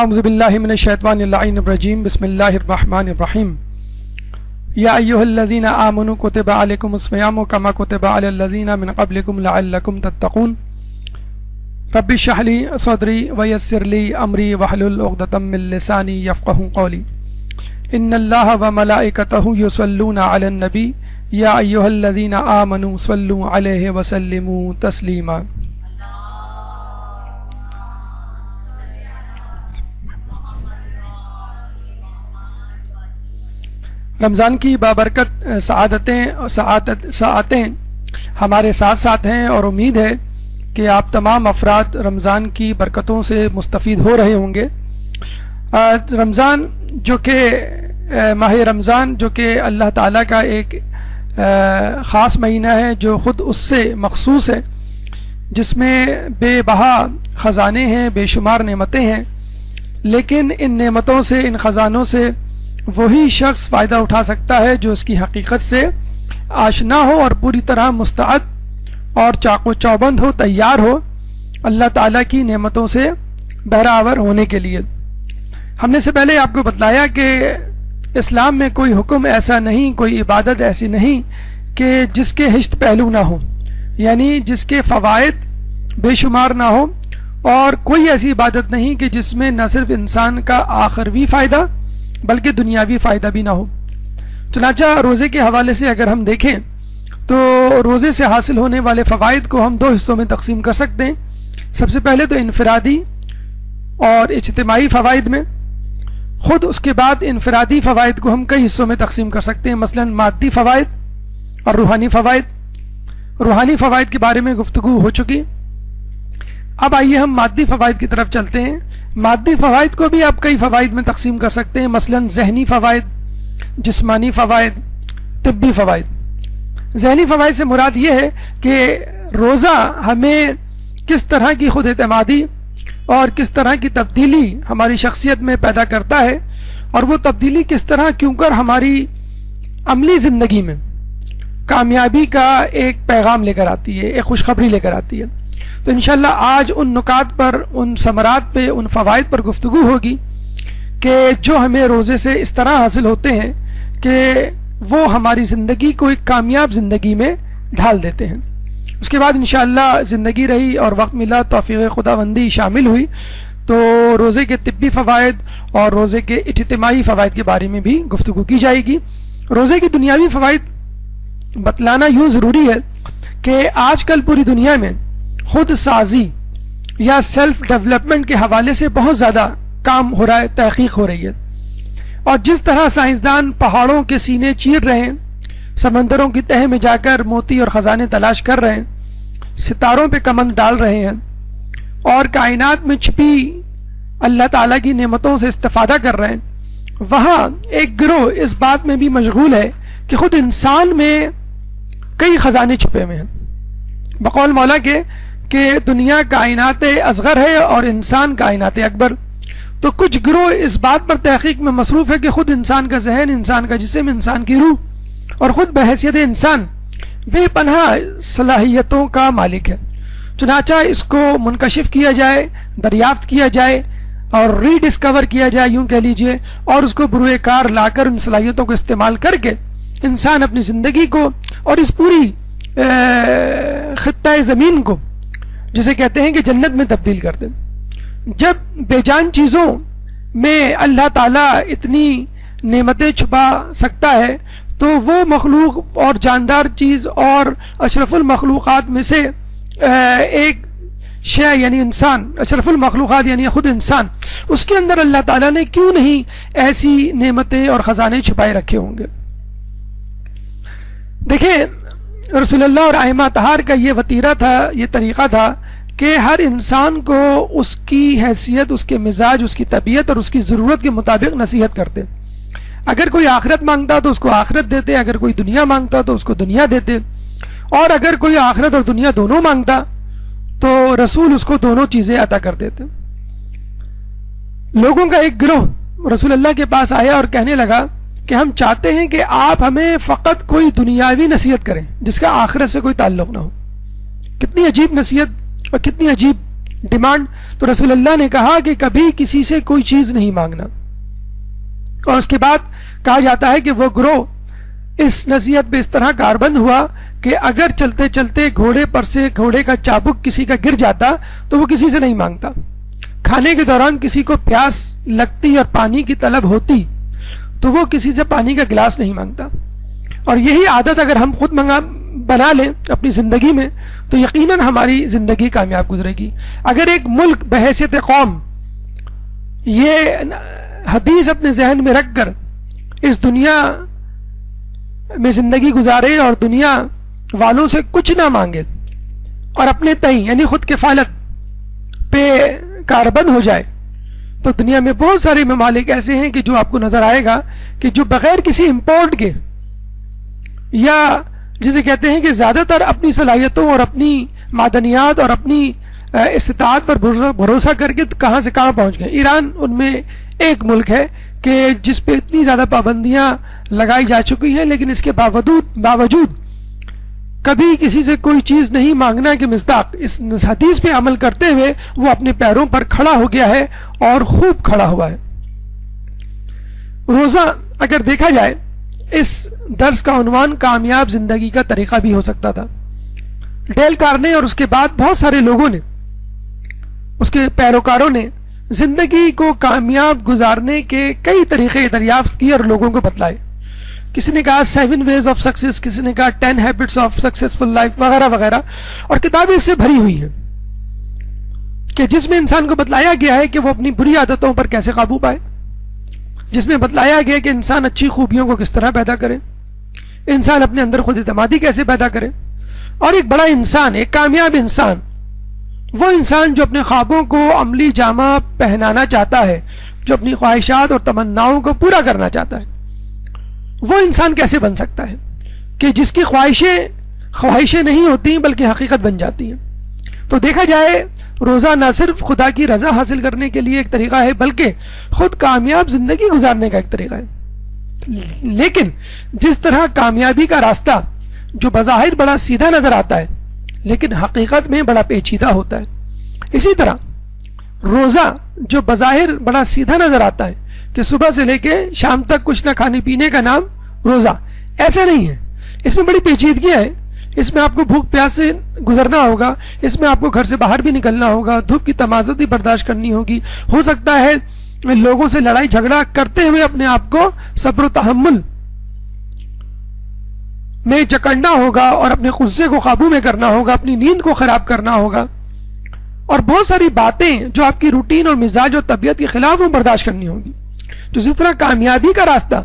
اعوذ باللہ من الشیطان اللعین الرجیم بسم اللہ الرحمن الرحیم یا ایہا الذین آمنوا کتب علیکم الصیام کما کتب علی الذین من قبلکم لعلکم تتقون رب اشرح لی صدری ویسر لی امری واحلل عقدۃ من لسانی یفقہوا قولی ان اللہ وملائکتہ یصلون علی النبی یا ایہا الذین آمنوا صلوا علیہ وسلموا تسلیما۔ رمضان کی بابرکت ساعتیں ہمارے ساتھ ساتھ ہیں اور امید ہے کہ آپ تمام افراد رمضان کی برکتوں سے مستفید ہو رہے ہوں گے۔ رمضان جو کہ ماہ رمضان جو کہ اللہ تعالیٰ کا ایک خاص مہینہ ہے جو خود اس سے مخصوص ہے، جس میں بے بہا خزانے ہیں، بے شمار نعمتیں ہیں، لیکن ان نعمتوں سے، ان خزانوں سے وہی شخص فائدہ اٹھا سکتا ہے جو اس کی حقیقت سے آشنا ہو اور پوری طرح مستعد اور چاق و چوبند ہو، تیار ہو اللہ تعالیٰ کی نعمتوں سے بہرہ ہونے کے لیے۔ ہم نے سے پہلے آپ کو بتلایا کہ اسلام میں کوئی حکم ایسا نہیں، کوئی عبادت ایسی نہیں کہ جس کے ہشت پہلو نہ ہو، یعنی جس کے فوائد بے شمار نہ ہو، اور کوئی ایسی عبادت نہیں کہ جس میں نہ صرف انسان کا آخروی فائدہ بلکہ دنیاوی فائدہ بھی نہ ہو۔ چنانچہ روزے کے حوالے سے اگر ہم دیکھیں تو روزے سے حاصل ہونے والے فوائد کو ہم دو حصوں میں تقسیم کر سکتے ہیں۔ سب سے پہلے تو انفرادی اور اجتماعی فوائد میں، خود اس کے بعد انفرادی فوائد کو ہم کئی حصوں میں تقسیم کر سکتے ہیں، مثلا مادی فوائد اور روحانی فوائد۔ روحانی فوائد کے بارے میں گفتگو ہو چکی، اب آئیے ہم مادی فوائد کی طرف چلتے ہیں۔ مادی فوائد کو بھی آپ کئی فوائد میں تقسیم کر سکتے ہیں، مثلا ذہنی فوائد، جسمانی فوائد، طبی فوائد۔ ذہنی فوائد سے مراد یہ ہے کہ روزہ ہمیں کس طرح کی خود اعتمادی اور کس طرح کی تبدیلی ہماری شخصیت میں پیدا کرتا ہے، اور وہ تبدیلی کس طرح کیوں کر ہماری عملی زندگی میں کامیابی کا ایک پیغام لے کر آتی ہے، ایک خوشخبری لے کر آتی ہے۔ تو انشاءاللہ آج ان نکات پر، ان ثمرات پہ، ان فوائد پر گفتگو ہوگی کہ جو ہمیں روزے سے اس طرح حاصل ہوتے ہیں کہ وہ ہماری زندگی کو ایک کامیاب زندگی میں ڈھال دیتے ہیں۔ اس کے بعد انشاءاللہ زندگی رہی اور وقت ملا، توفیق خداوندی شامل ہوئی، تو روزے کے طبی فوائد اور روزے کے اجتماعی فوائد کے بارے میں بھی گفتگو کی جائے گی۔ روزے کی دنیاوی فوائد بتلانا یوں ضروری ہے کہ آج کل پوری دنیا میں خود سازی یا سیلف ڈیولپمنٹ کے حوالے سے بہت زیادہ کام ہو رہا ہے، تحقیق ہو رہی ہے، اور جس طرح سائنسدان پہاڑوں کے سینے چیر رہے ہیں، سمندروں کی تہہ میں جا کر موتی اور خزانے تلاش کر رہے ہیں، ستاروں پہ کمند ڈال رہے ہیں، اور کائنات میں چھپی اللہ تعالیٰ کی نعمتوں سے استفادہ کر رہے ہیں، وہاں ایک گروہ اس بات میں بھی مشغول ہے کہ خود انسان میں کئی خزانے چھپے ہوئے ہیں۔ بقول مولا کے کہ دنیا کائنات اصغر ہے اور انسان کائنات اکبر، تو کچھ گروہ اس بات پر تحقیق میں مصروف ہے کہ خود انسان کا ذہن، انسان کا جسم، انسان کی روح اور خود بحیثیت انسان بے پناہ صلاحیتوں کا مالک ہے، چنانچہ اس کو منکشف کیا جائے، دریافت کیا جائے اور ری ڈسکور کیا جائے، یوں کہہ لیجئے، اور اس کو بروئے کار لا کر ان صلاحیتوں کو استعمال کر کے انسان اپنی زندگی کو اور اس پوری خطہ زمین کو، جسے کہتے ہیں کہ جنت میں تبدیل کر دیں۔ جب بے جان چیزوں میں اللہ تعالیٰ اتنی نعمتیں چھپا سکتا ہے، تو وہ مخلوق اور جاندار چیز اور اشرف المخلوقات میں سے ایک شے یعنی انسان، اشرف المخلوقات یعنی خود انسان، اس کے اندر اللہ تعالیٰ نے کیوں نہیں ایسی نعمتیں اور خزانے چھپائے رکھے ہوں گے؟ دیکھیں، رسول اللہ اور ائمہ اطہار کا یہ وتیرہ تھا، یہ طریقہ تھا کہ ہر انسان کو اس کی حیثیت، اس کے مزاج، اس کی طبیعت اور اس کی ضرورت کے مطابق نصیحت کرتے۔ اگر کوئی آخرت مانگتا تو اس کو آخرت دیتے، اگر کوئی دنیا مانگتا تو اس کو دنیا دیتے، اور اگر کوئی آخرت اور دنیا دونوں مانگتا تو رسول اس کو دونوں چیزیں عطا کر دیتے۔ لوگوں کا ایک گروہ رسول اللہ کے پاس آیا اور کہنے لگا کہ ہم چاہتے ہیں کہ آپ ہمیں فقط کوئی دنیاوی نصیحت کریں جس کا آخرت سے کوئی تعلق نہ ہو۔ کتنی عجیب نصیحت اور کتنی عجیب ڈیمانڈ. تو رسول اللہ نے کہا کہ کبھی کسی سے کوئی چیز نہیں مانگنا. اور اس کے بعد کہا جاتا ہے کہ وہ گروہ اس نصیحت پہ اس طرح کاربند ہوا کہ اگر چلتے چلتے گھوڑے پر سے گھوڑے کا چابک کسی کا گر جاتا تو وہ کسی سے نہیں مانگتا. کھانے کے دوران کسی کو پیاس لگتی اور پانی کی طلب ہوتی تو وہ کسی سے پانی کا گلاس نہیں مانگتا. اور یہی عادت اگر ہم خود بنا لیں اپنی زندگی میں تو یقیناً ہماری زندگی کامیاب گزرے گی. اگر ایک ملک بحیثیت قوم یہ حدیث اپنے ذہن میں رکھ کر اس دنیا میں زندگی گزارے اور دنیا والوں سے کچھ نہ مانگے اور اپنے تئیں یعنی خود کفالت پہ کاربند ہو جائے تو دنیا میں بہت سارے ممالک ایسے ہیں کہ جو آپ کو نظر آئے گا کہ جو بغیر کسی امپورٹ کے یا جسے کہتے ہیں کہ زیادہ تر اپنی صلاحیتوں اور اپنی معدنیات اور اپنی استطاعت پر بھروسہ کر کے کہاں سے کہاں پہنچ گئے. ایران ان میں ایک ملک ہے کہ جس پہ اتنی زیادہ پابندیاں لگائی جا چکی ہیں لیکن اس کے باوجود کبھی کسی سے کوئی چیز نہیں مانگنا کے مصداق اس حدیث پہ عمل کرتے ہوئے وہ اپنے پیروں پر کھڑا ہو گیا ہے اور خوب کھڑا ہوا ہے. روزہ اگر دیکھا جائے اس درس کا عنوان کامیاب زندگی کا طریقہ بھی ہو سکتا تھا. ڈیل کارنے اور اس کے بعد بہت سارے لوگوں نے اس کے پیروکاروں نے زندگی کو کامیاب گزارنے کے کئی طریقے دریافت کیے اور لوگوں کو بتلائے. کسی نے کہا 7 ways of success, کسی نے کہا 10 habits of successful life وغیرہ وغیرہ, اور کتابیں اس سے بھری ہوئی ہیں کہ جس میں انسان کو بتلایا گیا ہے کہ وہ اپنی بری عادتوں پر کیسے قابو پائے, جس میں بتلایا گیا کہ انسان اچھی خوبیوں کو کس طرح پیدا کرے, انسان اپنے اندر خود اعتمادی کیسے پیدا کرے, اور ایک بڑا انسان, ایک کامیاب انسان, وہ انسان جو اپنے خوابوں کو عملی جامہ پہنانا چاہتا ہے, جو اپنی خواہشات اور تمناؤں کو پورا کرنا چاہتا ہے, وہ انسان کیسے بن سکتا ہے کہ جس کی خواہشیں نہیں ہوتی بلکہ حقیقت بن جاتی ہیں. تو دیکھا جائے روزہ نہ صرف خدا کی رضا حاصل کرنے کے لیے ایک طریقہ ہے بلکہ خود کامیاب زندگی گزارنے کا ایک طریقہ ہے. لیکن جس طرح کامیابی کا راستہ جو بظاہر بڑا سیدھا نظر آتا ہے لیکن حقیقت میں بڑا پیچیدہ ہوتا ہے, اسی طرح روزہ جو بظاہر بڑا سیدھا نظر آتا ہے کہ صبح سے لے کے شام تک کچھ نہ کھانے پینے کا نام روزہ, ایسا نہیں ہے. اس میں بڑی پیچیدگیاں ہیں. اس میں آپ کو بھوک پیاس سے گزرنا ہوگا, اس میں آپ کو گھر سے باہر بھی نکلنا ہوگا, دھوپ کی تمازت برداشت کرنی ہوگی, ہو سکتا ہے لوگوں سے لڑائی جھگڑا کرتے ہوئے اپنے آپ کو صبر و تحمل میں جکڑنا ہوگا اور اپنے غصے کو قابو میں کرنا ہوگا, اپنی نیند کو خراب کرنا ہوگا, اور بہت ساری باتیں جو آپ کی روٹین اور مزاج اور طبیعت کے خلاف وہ برداشت کرنی ہوگی. تو جس طرح کامیابی کا راستہ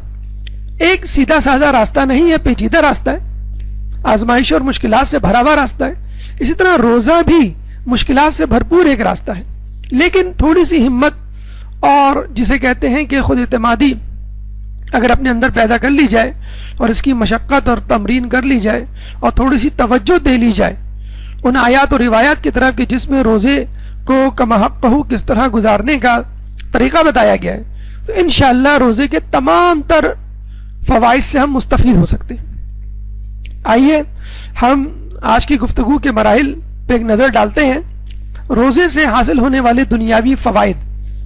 ایک سیدھا سادہ راستہ نہیں ہے, پیچیدہ راستہ ہے, آزمائش اور مشکلات سے بھرا ہوا راستہ ہے, اسی طرح روزہ بھی مشکلات سے بھرپور ایک راستہ ہے. لیکن تھوڑی سی ہمت اور جسے کہتے ہیں کہ خود اعتمادی اگر اپنے اندر پیدا کر لی جائے اور اس کی مشقت اور تمرین کر لی جائے اور تھوڑی سی توجہ دے لی جائے ان آیات اور روایات کی طرف کہ جس میں روزے کو کما حق کس طرح گزارنے کا طریقہ بتایا گیا ہے, تو انشاءاللہ روزے کے تمام تر فوائد سے ہم مستفید ہو سکتے ہیں. آئیے ہم آج کی گفتگو کے مراحل پہ ایک نظر ڈالتے ہیں. روزے سے حاصل ہونے والے دنیاوی فوائد,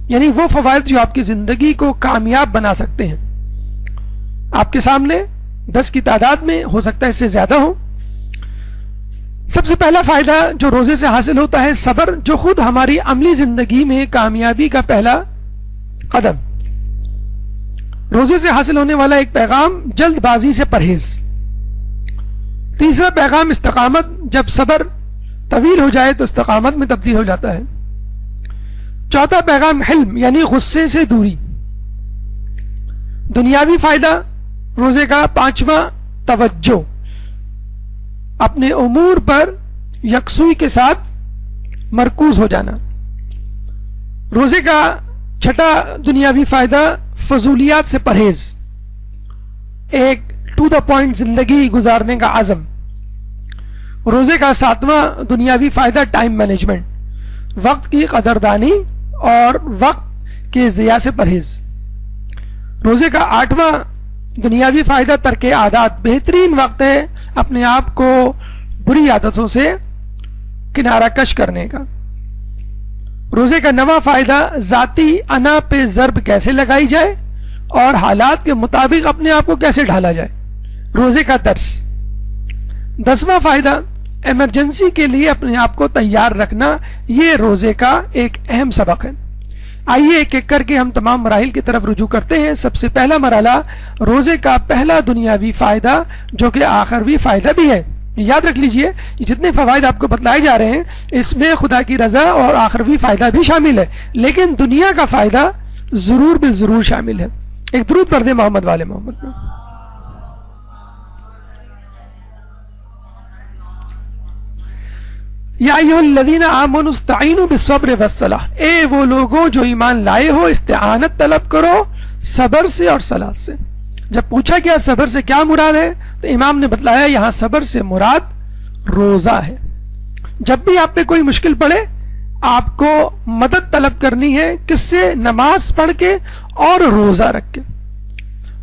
یعنی وہ فوائد جو آپ کی زندگی کو کامیاب بنا سکتے ہیں, آپ کے سامنے 10 کی تعداد میں, ہو سکتا ہے اس سے زیادہ ہو. سب سے پہلا فائدہ جو روزے سے حاصل ہوتا ہے صبر, جو خود ہماری عملی زندگی میں کامیابی کا پہلا قدم. روزے سے حاصل ہونے والا ایک پیغام جلد بازی سے پرہیز. تیسرا پیغام استقامت, جب صبر طویل ہو جائے تو استقامت میں تبدیل ہو جاتا ہے. چوتھا پیغام حلم, یعنی غصے سے دوری. دنیاوی فائدہ روزے کا پانچواں توجہ, اپنے امور پر یکسوئی کے ساتھ مرکوز ہو جانا. روزے کا چھٹا دنیاوی فائدہ فضولیات سے پرہیز, ایک ٹو دا پوائنٹ زندگی گزارنے کا عزم. روزے کا ساتواں دنیاوی فائدہ ٹائم مینجمنٹ, وقت کی قدردانی اور وقت کے ضیاع سے پرہیز. روزے کا آٹھواں دنیاوی فائدہ ترک عادات, بہترین وقت ہے اپنے آپ کو بری عادتوں سے کنارہ کش کرنے کا. روزے کا نواں فائدہ ذاتی انا پہ ضرب کیسے لگائی جائے اور حالات کے مطابق اپنے آپ کو کیسے ڈھالا جائے، روزے کا درس۔ 10واں فائدہ ایمرجنسی کے لیے اپنے آپ کو تیار رکھنا، یہ روزے کا ایک اہم سبق ہے۔ آئیے ایک ایک کر کے ہم تمام مراحل کی طرف رجوع کرتے ہیں۔ سب سے پہلا مرحلہ روزے کا پہلا دنیاوی فائدہ جو کہ آخروی فائدہ بھی ہے۔ یاد رکھ لیجئے جتنے فوائد آپ کو بتلائے جا رہے ہیں اس میں خدا کی رضا اور آخروی فائدہ بھی شامل ہے، لیکن دنیا کا فائدہ ضرور بالضرور شامل ہے۔ ایک درود پڑھ دیں محمد والے محمد میں۔ یا ایھا الذین آمنوا استعینوا بالصبر والصلاۃ، اے وہ لوگوں جو ایمان لائے ہو استعانت طلب کرو صبر سے اور صلاۃ سے۔ جب پوچھا گیا صبر سے کیا مراد ہے تو امام نے بتلایا یہاں صبر سے مراد روزہ ہے۔ جب بھی آپ پہ کوئی مشکل پڑے آپ کو مدد طلب کرنی ہے، کس سے؟ نماز پڑھ کے اور روزہ رکھ کے۔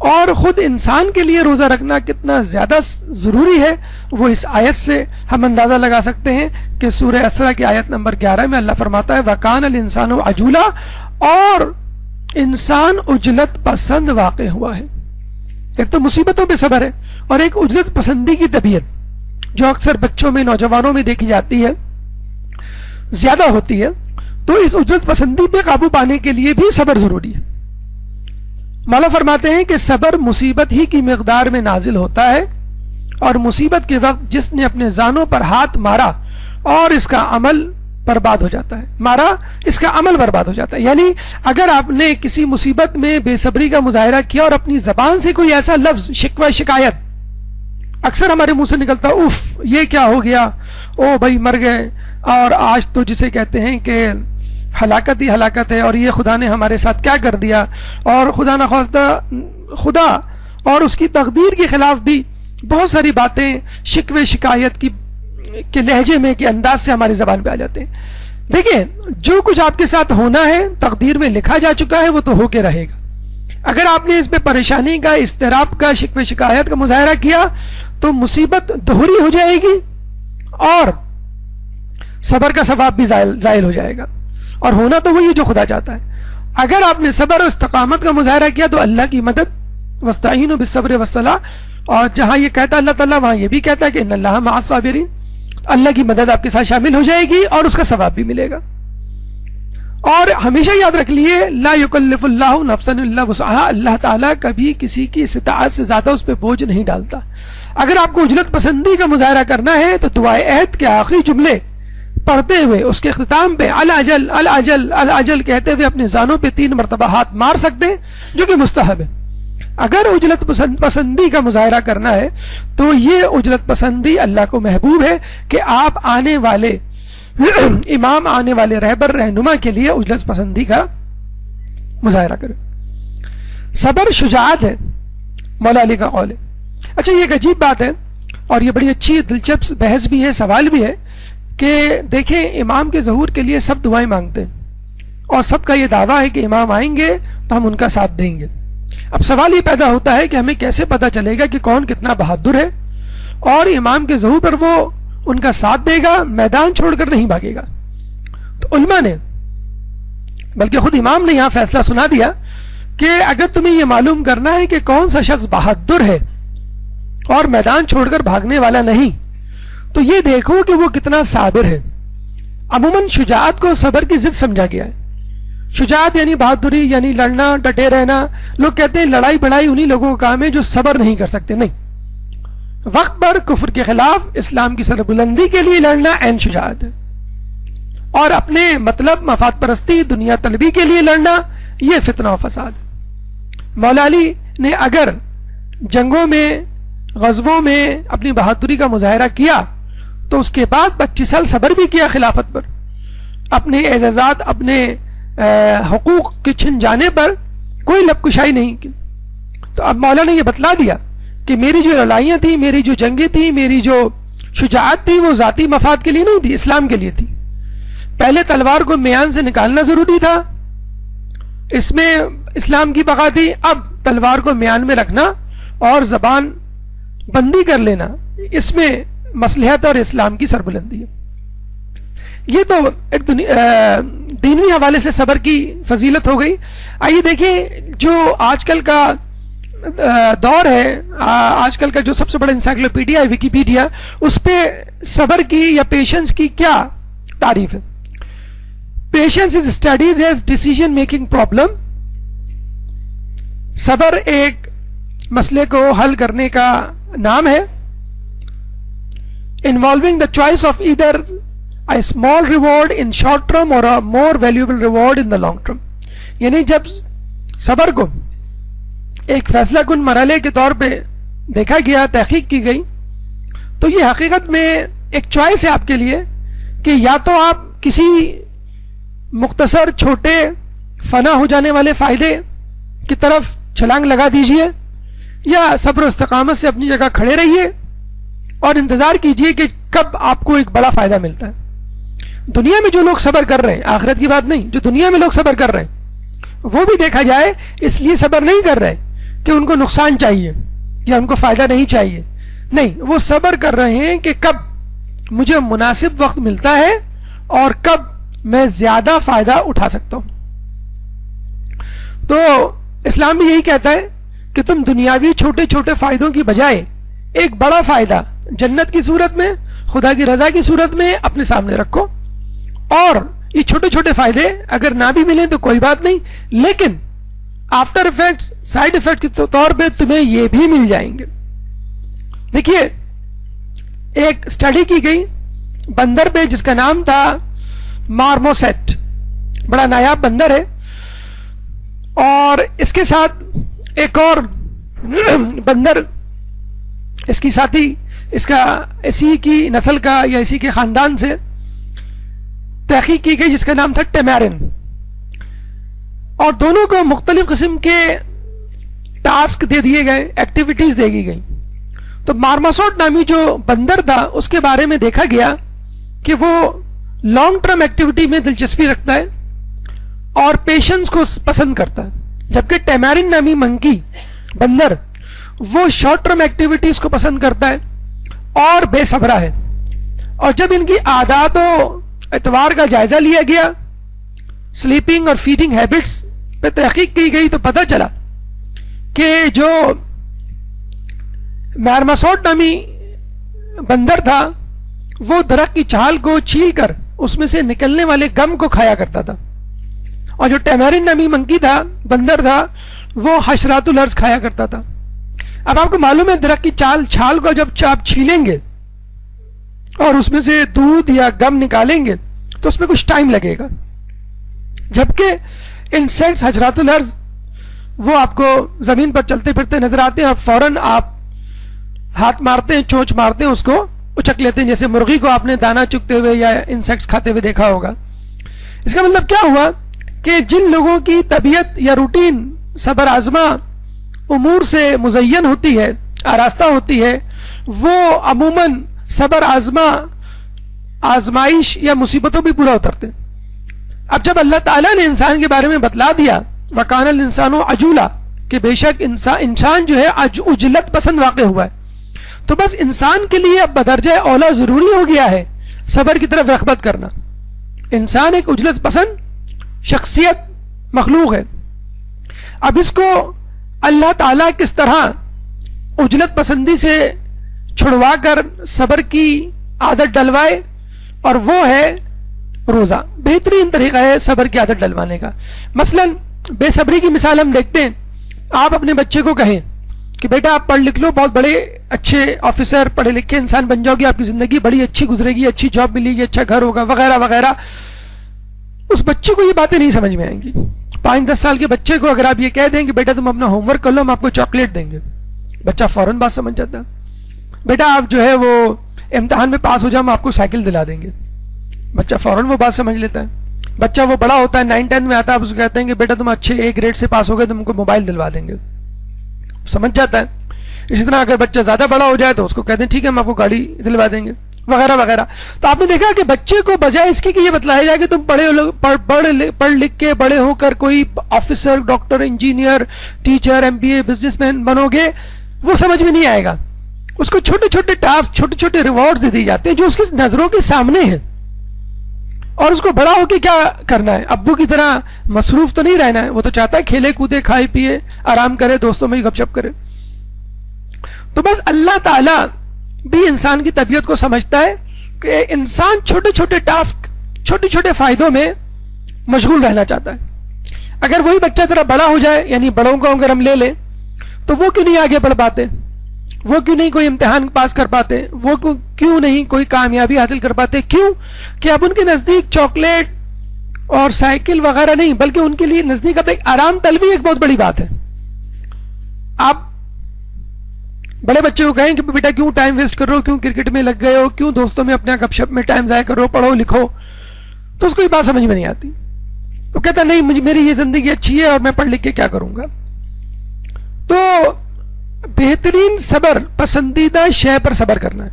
اور خود انسان کے لیے روزہ رکھنا کتنا زیادہ ضروری ہے وہ اس آیت سے ہم اندازہ لگا سکتے ہیں کہ سورہ اسراء کی آیت نمبر 11 میں اللہ فرماتا ہے وَكَانَ الْإِنسَانُ عَجُولًا، اور انسان عجلت پسند واقع ہوا ہے۔ ایک تو مصیبتوں پہ صبر ہے اور ایک عجلت پسندی کی طبیعت جو اکثر بچوں میں نوجوانوں میں دیکھی جاتی ہے، زیادہ ہوتی ہے۔ تو اس عجلت پسندی پہ قابو پانے کے لیے بھی صبر ضروری ہے۔ مولا فرماتے ہیں کہ صبر مصیبت ہی کی مقدار میں نازل ہوتا ہے، اور مصیبت کے وقت جس نے اپنے زانوں پر ہاتھ مارا اور اس کا عمل برباد ہو جاتا ہے، مارا اس کا عمل برباد ہو جاتا ہے۔ یعنی اگر آپ نے کسی مصیبت میں بے صبری کا مظاہرہ کیا اور اپنی زبان سے کوئی ایسا لفظ شکوہ شکایت، اکثر ہمارے منہ سے نکلتا اف یہ کیا ہو گیا، او بھائی مر گئے، اور آج تو جسے کہتے ہیں کہ ہلاکت ہی ہلاکت ہے، اور یہ خدا نے ہمارے ساتھ کیا کر دیا، اور خدا نخواستہ خدا اور اس کی تقدیر کے خلاف بھی بہت ساری باتیں شکوے شکایت کی کے لہجے میں کے انداز سے ہماری زبان پہ آ جاتے ہیں۔ دیکھیں جو کچھ آپ کے ساتھ ہونا ہے تقدیر میں لکھا جا چکا ہے، وہ تو ہو کے رہے گا۔ اگر آپ نے اس پہ پریشانی کا، اضطراب کا، شکوے شکایت کا مظاہرہ کیا تو مصیبت دوہری ہو جائے گی اور صبر کا ثواب بھی زائل ہو جائے گا، اور ہونا تو وہی جو خدا چاہتا ہے۔ اگر آپ نے صبر و استقامت کا مظاہرہ کیا تو اللہ کی مدد، واستعینوا بالصبر والصلاۃ، اور جہاں یہ کہتا اللہ تعالیٰ وہاں یہ بھی کہتا ہے کہ ان اللہ مع الصابرین، اللہ کی مدد آپ کے ساتھ شامل ہو جائے گی اور اس کا ثواب بھی ملے گا۔ اور ہمیشہ یاد رکھ لیے لا یکلف اللہ نفسا الا وسعها، اللہ تعالیٰ کبھی کسی کی استطاعت سے زیادہ اس پہ بوجھ نہیں ڈالتا۔ اگر آپ کو اجلت پسندی کا مظاہرہ کرنا ہے تو دعائے عہد کے آخری جملے پڑھتے ہوئے اس کے اختتام پہ الاجل الاجل الاجل کہتے ہوئے اپنے زانوں پہ 3 مرتبہ ہاتھ مار سکتے ہیں، جو کہ مستحب ہے۔ اگر اجلت پسندی کا مظاہرہ کرنا ہے تو یہ اجلت پسندی اللہ کو محبوب ہے کہ آپ آنے والے امام، آنے والے رہبر رہنما کے لیے اجلت پسندی کا مظاہرہ کریں۔ صبر شجاعت ہے، مولا علی کا قول ہے۔ اچھا یہ ایک عجیب بات ہے اور یہ بڑی اچھی دلچسپ بحث بھی ہے، سوال بھی ہے کہ دیکھیں امام کے ظہور کے لیے سب دعائیں مانگتے ہیں اور سب کا یہ دعویٰ ہے کہ امام آئیں گے تو ہم ان کا ساتھ دیں گے۔ اب سوال یہ پیدا ہوتا ہے کہ ہمیں کیسے پتہ چلے گا کہ کون کتنا بہادر ہے اور امام کے ظہور پر وہ ان کا ساتھ دے گا، میدان چھوڑ کر نہیں بھاگے گا؟ تو علماء نے، بلکہ خود امام نے یہاں فیصلہ سنا دیا کہ اگر تمہیں یہ معلوم کرنا ہے کہ کون سا شخص بہادر ہے اور میدان چھوڑ کر بھاگنے والا نہیں تو یہ دیکھو کہ وہ کتنا صابر ہے۔ عموماً شجاعت کو صبر کی ضد سمجھا گیا ہے۔ شجاعت یعنی بہادری، یعنی لڑنا، ڈٹے رہنا۔ لوگ کہتے ہیں لڑائی بڑائی انہی لوگوں کا کام ہے جو صبر نہیں کر سکتے۔ نہیں، وقت پر کفر کے خلاف اسلام کی سربلندی کے لیے لڑنا عین شجاعت ہے، اور اپنے مطلب مفاد پرستی، دنیا طلبی کے لیے لڑنا یہ فتنہ و فساد ہے۔ مولا علی نے اگر جنگوں میں، غزووں میں اپنی بہادری کا مظاہرہ کیا تو اس کے بعد 25 سال صبر بھی کیا خلافت پر، اپنے اعزازات، اپنے حقوق کے چھن جانے پر کوئی لب کشائی نہیں کی۔ تو اب مولا نے یہ بتلا دیا کہ میری جو لڑائیاں تھیں، میری جو جنگیں تھیں، میری جو شجاعت تھی وہ ذاتی مفاد کے لیے نہیں تھی، اسلام کے لیے تھی۔ پہلے تلوار کو میان سے نکالنا ضروری تھا، اس میں اسلام کی بقا تھی۔ اب تلوار کو میان میں رکھنا اور زبان بندی کر لینا، اس میں مصلحت اور اسلام کی سربلندی ہے۔ یہ تو ایک دینوی حوالے سے صبر کی فضیلت ہو گئی. آئیے دیکھیں جو آج کل کا دور ہے, آج کل کا جو سب سے بڑا انسائکلوپیڈیا ہے ویکیپیڈیا, اس پہ صبر کی یا پیشنس کی کیا تعریف ہے. Patience is studies as decision making problem. صبر ایک مسئلے کو حل کرنے کا نام ہے. Involving the choice of either a small reward in short term or a more valuable reward in the long term. یعنی جب صبر کو ایک فیصلہ کن مرحلے کے طور پہ دیکھا گیا, تحقیق کی گئی, تو یہ حقیقت میں ایک چوائس ہے آپ کے لیے کہ یا تو آپ کسی مختصر چھوٹے فنا ہو جانے والے فائدے کی طرف چھلانگ لگا دیجئے, یا صبر و استقامت سے اپنی جگہ کھڑے رہیے اور انتظار کیجئے کہ کب آپ کو ایک بڑا فائدہ ملتا ہے. دنیا میں جو لوگ صبر کر رہے ہیں, آخرت کی بات نہیں, جو دنیا میں لوگ صبر کر رہے ہیں وہ بھی دیکھا جائے اس لیے صبر نہیں کر رہے کہ ان کو نقصان چاہیے یا ان کو فائدہ نہیں چاہیے, نہیں, وہ صبر کر رہے ہیں کہ کب مجھے مناسب وقت ملتا ہے اور کب میں زیادہ فائدہ اٹھا سکتا ہوں. تو اسلام بھی یہی کہتا ہے کہ تم دنیاوی چھوٹے چھوٹے فائدوں کی بجائے ایک بڑا فائدہ جنت کی صورت میں, خدا کی رضا کی صورت میں اپنے سامنے رکھو, اور یہ چھوٹے چھوٹے فائدے اگر نہ بھی ملیں تو کوئی بات نہیں, لیکن آفٹر افیکٹس, سائیڈ افیکٹ کے طور پہ تمہیں یہ بھی مل جائیں گے. دیکھیے ایک اسٹڈی کی گئی بندر پہ جس کا نام تھا مارموسیٹ, بڑا نایاب بندر ہے, اور اس کے ساتھ ایک اور بندر اس کی ساتھی, اس کا اسی کی نسل کا یا اسی کے خاندان سے تحقیق کی گئی جس کا نام تھا ٹیمیرن, اور دونوں کو مختلف قسم کے ٹاسک دے دیے گئے, ایکٹیویٹیز دے دی گئی. تو مارموسیٹ نامی جو بندر تھا اس کے بارے میں دیکھا گیا کہ وہ لانگ ٹرم ایکٹیویٹی میں دلچسپی رکھتا ہے اور پیشنس کو پسند کرتا ہے, جبکہ ٹیمیرن نامی منکی بندر وہ شارٹ ٹرم ایکٹیویٹیز کو پسند کرتا ہے اور بے صبرا ہے. اور جب ان کی عادات و اعتبار کا جائزہ لیا گیا, سلیپنگ اور فیڈنگ ہیبٹس پہ تحقیق کی گئی, تو پتہ چلا کہ جو مارموسیٹ نامی بندر تھا وہ درخت کی چھال کو چھیل کر اس میں سے نکلنے والے گم کو کھایا کرتا تھا, اور جو ٹیمیرن نامی منکی تھا, بندر تھا, وہ حشرات الارض کھایا کرتا تھا. اب آپ کو معلوم ہے درخت کی چھال کو جب آپ چھیلیں گے اور اس میں سے دودھ یا گم نکالیں گے تو اس میں کچھ ٹائم لگے گا, جبکہ انسیکٹس, حشرات الارض, وہ آپ کو زمین پر چلتے پھرتے نظر آتے ہیں, اور فوراً آپ ہاتھ مارتے ہیں, چونچ مارتے ہیں, اس کو اچک لیتے ہیں, جیسے مرغی کو آپ نے دانا چگتے ہوئے یا انسیکٹس کھاتے ہوئے دیکھا ہوگا. اس کا مطلب کیا ہوا کہ جن لوگوں کی طبیعت یا روٹین صبر آزما امور سے مزین ہوتی ہے, آراستہ ہوتی ہے, وہ عموماً صبر آزما آزمائش یا مصیبتوں بھی پورا اترتے. اب جب اللہ تعالیٰ نے انسان کے بارے میں بتلا دیا وَقَانَ الْإِنسَانُ عَجُولًا, کہ بے شک انسان جو ہے عجلت پسند واقع ہوا ہے, تو بس انسان کے لیے اب بدرجہ اولا ضروری ہو گیا ہے صبر کی طرف رغبت کرنا. انسان ایک عجلت پسند شخصیت مخلوق ہے. اب اس کو اللہ تعالیٰ کس طرح عجلت پسندی سے چھڑوا کر صبر کی عادت ڈلوائے, اور وہ ہے روزہ. بہترین طریقہ ہے صبر کی عادت ڈلوانے کا. مثلا بے صبری کی مثال ہم دیکھتے ہیں. آپ اپنے بچے کو کہیں کہ بیٹا آپ پڑھ لکھ لو, بہت بڑے اچھے آفیسر, پڑھے لکھے انسان بن جاؤ گے, آپ کی زندگی بڑی اچھی گزرے گی, اچھی جاب ملے گی, اچھا گھر ہوگا, وغیرہ وغیرہ. اس بچے کو یہ باتیں نہیں سمجھ میں آئیں گی. 5-10 سال کے بچے کو اگر آپ یہ کہہ دیں کہ بیٹا تم اپنا ہوم ورک کر لو, ہم آپ کو چاکلیٹ دیں گے, بچہ فوراً بات سمجھ جاتا ہے. بیٹا آپ جو ہے وہ امتحان میں پاس ہو جاؤ, ہم آپ کو سائیکل دلا دیں گے, بچہ فوراً وہ بات سمجھ لیتا ہے. بچہ وہ بڑا ہوتا ہے, 9-10 میں آتا ہے, آپ اس کو کہتے ہیں کہ بیٹا تم اچھے A گریڈ سے پاس ہو گئے, تم کو موبائل دلوا دیں گے, سمجھ جاتا ہے. اسی طرح اگر بچہ زیادہ بڑا ہو جائے تو اس کو کہتے ہیں ٹھیک ہے ہم آپ کو گاڑی دلوا دیں گے, وغیرہ وغیرہ. تو آپ نے دیکھا کہ بچے کو بجائے اس کی کہ یہ بتلایا جائے کہ تم پڑھ لکھ کے بڑے ہو کر کوئی officer, doctor, engineer, teacher, MBA, business man بنو گے, وہ سمجھ میں نہیں آئے گا. اس کو چھوٹے چھوٹے ٹاسک, چھوٹے چھوٹے ریوارڈز دے دی جاتے ہیں جو اس کی نظروں کے سامنے ہیں. اور اس کو بڑا ہو کے کیا کرنا ہے؟ ابو کی طرح مصروف تو نہیں رہنا ہے، وہ تو چاہتا ہے کھیلے کودے، کھائے پیے، آرام کرے، دوستوں میں گپ شپ کرے۔ تو بس اللہ تعالیٰ بھی انسان کی طبیعت کو سمجھتا ہے کہ انسان چھوٹے چھوٹے ٹاسک، چھوٹے چھوٹے فائدوں میں مشغول رہنا چاہتا ہے۔ اگر وہی بچہ ذرا بڑا ہو جائے، یعنی بڑوں کو اگر ہم لے لیں، تو وہ کیوں نہیں آگے بڑھ پاتے؟ وہ کیوں نہیں کوئی امتحان پاس کر پاتے؟ وہ کیوں نہیں کوئی کامیابی حاصل کر پاتے؟ کیوں کہ اب ان کے نزدیک چاکلیٹ اور سائیکل وغیرہ نہیں، بلکہ ان کے لیے نزدیک اب ایک آرام طلبی ایک بہت بڑی بات ہے۔ آپ بڑے بچے کو کہیں کہ بیٹا کیوں ٹائم ویسٹ کر رہے ہو، کیوں کرکٹ میں لگ گئے ہو، کیوں دوستوں میں اپنے گپ شپ میں ٹائم ضائع کر رہے ہو، پڑھو لکھو، تو اس کو یہ بات سمجھ میں نہیں آتی۔ وہ کہتا نہیں مجھے میری یہ زندگی اچھی ہے اور میں پڑھ لکھ کے کیا کروں گا۔ تو بہترین صبر پسندیدہ شے پر صبر کرنا ہے۔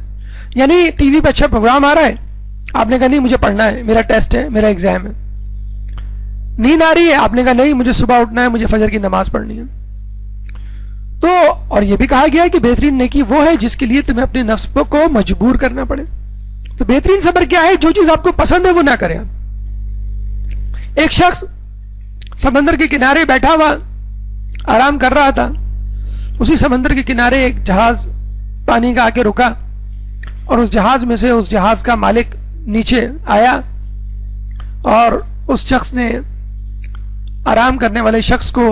یعنی ٹی وی پہ اچھا پروگرام آ رہا ہے، آپ نے کہا نہیں مجھے پڑھنا ہے، میرا ٹیسٹ ہے، میرا ایگزام ہے۔ نیند آ رہی ہے، آپ نے کہا نہیں مجھے صبح اٹھنا ہے، مجھے فجر کی نماز پڑھنی ہے۔ تو اور یہ بھی کہا گیا ہے کہ بہترین نیکی وہ ہے جس کے لیے تمہیں اپنے نفس کو مجبور کرنا پڑے۔ تو بہترین صبر کیا ہے؟ جو چیز آپ کو پسند ہے وہ نہ کریں۔ ایک شخص سمندر کے کنارے بیٹھا ہوا آرام کر رہا تھا، اسی سمندر کے کنارے ایک جہاز پانی کا آ کے رکا، اور اس جہاز میں سے اس جہاز کا مالک نیچے آیا اور اس شخص نے آرام کرنے والے شخص کو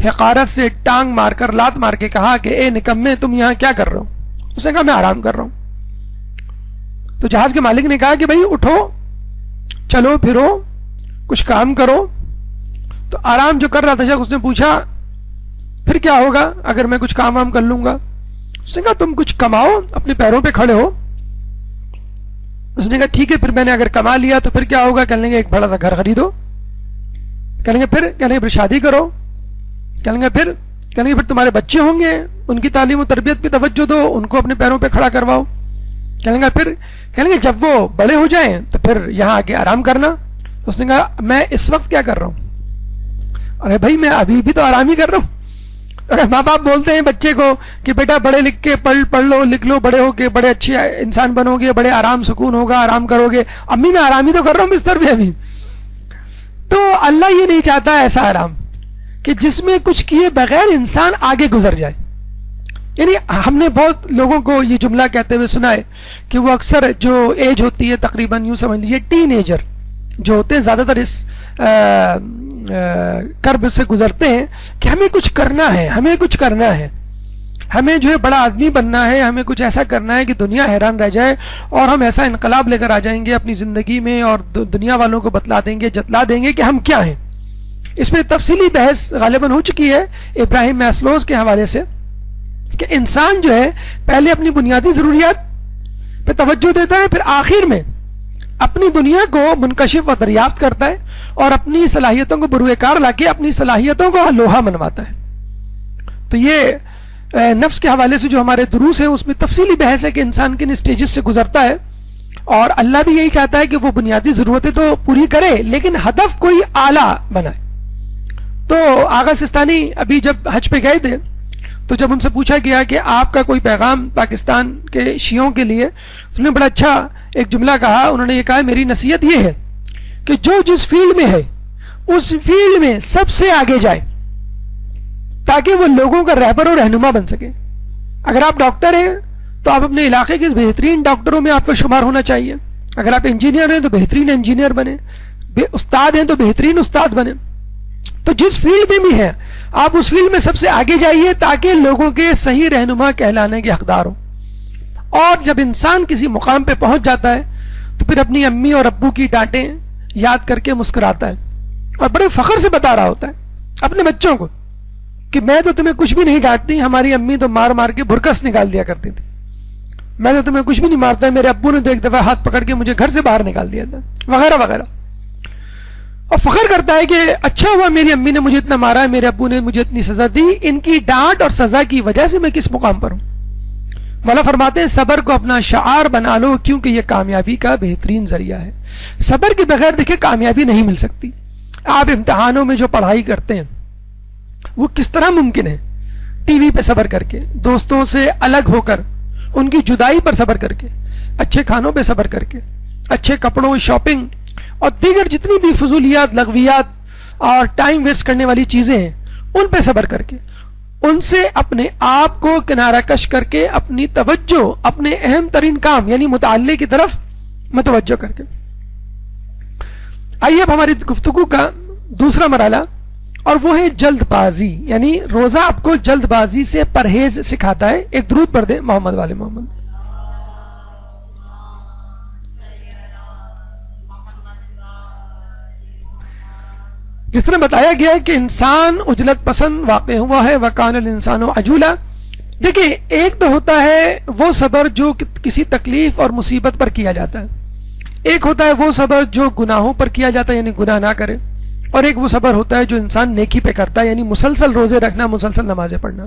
حقارت سے ٹانگ مار کر، لات مار کے کہا کہ اے نکمے تم یہاں کیا کر رہے ہو؟ اس نے کہا میں آرام کر رہا ہوں۔ تو جہاز کے مالک نے کہا کہ بھائی اٹھو، چلو پھرو، کچھ کام کرو۔ تو آرام جو کر رہا تھا شخص، اس نے پوچھا پھر کیا ہوگا اگر میں کچھ کام وام کر لوں گا؟ اس نے کہا تم کچھ کماؤ، اپنے پیروں پہ کھڑے ہو۔ اس نے کہا ٹھیک ہے، پھر میں نے اگر کما لیا تو پھر کیا ہوگا؟ کہنے لگے ایک بڑا سا گھر خریدو۔ کہنے لگے پھر شادی کرو۔ کہنے لگے پھر تمہارے بچے ہوں گے، ان کی تعلیم و تربیت پہ توجہ دو، ان کو اپنے پیروں پہ کھڑا کرواؤ۔ کہنے لگے جب وہ بڑے ہو جائیں تو پھر یہاں آ کے آرام کرنا۔ اس نے کہا میں اس وقت کیا کر رہا ہوں؟ ارے بھائی میں ابھی بھی تو آرام ہی کر رہا ہوں۔ اگر ماں باپ بولتے ہیں بچے کو کہ بیٹا بڑے لکھ کے پڑھ لو لکھ لو، بڑے ہو کے بڑے اچھے انسان بنو گے، بڑے آرام سکون ہوگا، آرام کرو گے، امی میں آرام ہی تو کر رہا ہوں بستر پہ ابھی۔ تو اللہ یہ نہیں چاہتا ایسا آرام کہ جس میں کچھ کیے بغیر انسان آگے گزر جائے۔ یعنی ہم نے بہت لوگوں کو یہ جملہ کہتے ہوئے سنا ہے کہ وہ اکثر جو ایج ہوتی ہے تقریباً یوں سمجھ لیجیے ٹین ایجر جو ہوتے ہیں، زیادہ تر اس کرب سے گزرتے ہیں کہ ہمیں کچھ کرنا ہے، ہمیں کچھ کرنا ہے، ہمیں جو ہے بڑا آدمی بننا ہے، ہمیں کچھ ایسا کرنا ہے کہ دنیا حیران رہ جائے، اور ہم ایسا انقلاب لے کر آ جائیں گے اپنی زندگی میں اور دنیا والوں کو بتلا دیں گے، جتلا دیں گے کہ ہم کیا ہیں۔ اس پہ تفصیلی بحث غالباً ہو چکی ہے ابراہیم میسلوز کے حوالے سے کہ انسان جو ہے پہلے اپنی بنیادی ضروریات پہ توجہ دیتا ہے، پھر آخر میں اپنی دنیا کو منکشف و دریافت کرتا ہے اور اپنی صلاحیتوں کو بروئے کار لا کے اپنی صلاحیتوں کو لوہا منواتا ہے۔ تو یہ نفس کے حوالے سے جو ہمارے دروس ہیں اس میں تفصیلی بحث ہے کہ انسان کن اسٹیجز سے گزرتا ہے، اور اللہ بھی یہی چاہتا ہے کہ وہ بنیادی ضرورتیں تو پوری کرے لیکن ہدف کوئی اعلیٰ بنائے۔ تو آغا سستانی ابھی جب حج پہ گئے تھے تو جب ان سے پوچھا گیا کہ آپ کا کوئی پیغام پاکستان کے شیعوں کے لیے، تو انہوں نے بڑا اچھا ایک جملہ کہا۔ انہوں نے یہ کہا میری نصیحت یہ ہے کہ جو جس فیلڈ میں ہے اس فیلڈ میں سب سے آگے جائے تاکہ وہ لوگوں کا رہبر اور رہنما بن سکے۔ اگر آپ ڈاکٹر ہیں تو آپ اپنے علاقے کے بہترین ڈاکٹروں میں آپ کا شمار ہونا چاہیے، اگر آپ انجینئر ہیں تو بہترین انجینئر بنے، استاد ہیں تو بہترین استاد بنے۔ تو جس فیلڈ میں بھی ہیں آپ اس فیلڈ میں سب سے آگے جائیے تاکہ لوگوں کے صحیح رہنما کہلانے کے حقدار ہوں۔ اور جب انسان کسی مقام پہ پہنچ جاتا ہے تو پھر اپنی امی اور ابو کی ڈانٹیں یاد کر کے مسکراتا ہے اور بڑے فخر سے بتا رہا ہوتا ہے اپنے بچوں کو کہ میں تو تمہیں کچھ بھی نہیں ڈانٹتی، ہماری امی تو مار مار کے بھرکس نکال دیا کرتی تھی، میں تو تمہیں کچھ بھی نہیں مارتا، میرے ابو نے تو ایک دفعہ ہاتھ پکڑ کے مجھے گھر سے باہر نکال دیا تھا، وغیرہ وغیرہ۔ اور فخر کرتا ہے کہ اچھا ہوا میری امی نے مجھے اتنا مارا ہے، میرے ابو نے مجھے اتنی سزا دی، ان کی ڈانٹ اور سزا کی وجہ سے میں کس مقام پر ہوں۔ مولا فرماتے ہیں صبر کو اپنا شعار بنا لو کیونکہ یہ کامیابی کا بہترین ذریعہ ہے۔ صبر کے بغیر دیکھیں کامیابی نہیں مل سکتی۔ آپ امتحانوں میں جو پڑھائی کرتے ہیں وہ کس طرح ممکن ہے؟ ٹی وی پہ صبر کر کے، دوستوں سے الگ ہو کر، ان کی جدائی پر صبر کر کے، اچھے کھانوں پہ صبر کر کے، اچھے کپڑوں، شاپنگ اور دیگر جتنی بھی فضولیات، لغویات اور ٹائم ویسٹ کرنے والی چیزیں ہیں ان پہ صبر کر کے، ان سے اپنے آپ کو کنارہ کش کر کے اپنی توجہ اپنے اہم ترین کام یعنی مطالعے کی طرف متوجہ کر کے. آئیے اب ہماری گفتگو کا دوسرا مرحلہ، اور وہ ہے جلد بازی. یعنی روزہ آپ کو جلد بازی سے پرہیز سکھاتا ہے. ایک درود پڑھ دیں محمد والے محمد. جس طرح بتایا گیا ہے کہ انسان عجلت پسند واقع ہوا ہے، وَكَانَ الْإِنسَانُ عَجُولًا. دیکھیں، ایک تو ہوتا ہے وہ صبر جو کسی تکلیف اور مصیبت پر کیا جاتا ہے، ایک ہوتا ہے وہ صبر جو گناہوں پر کیا جاتا ہے یعنی گناہ نہ کرے، اور ایک وہ صبر ہوتا ہے جو انسان نیکی پہ کرتا ہے یعنی مسلسل روزے رکھنا، مسلسل نمازیں پڑھنا.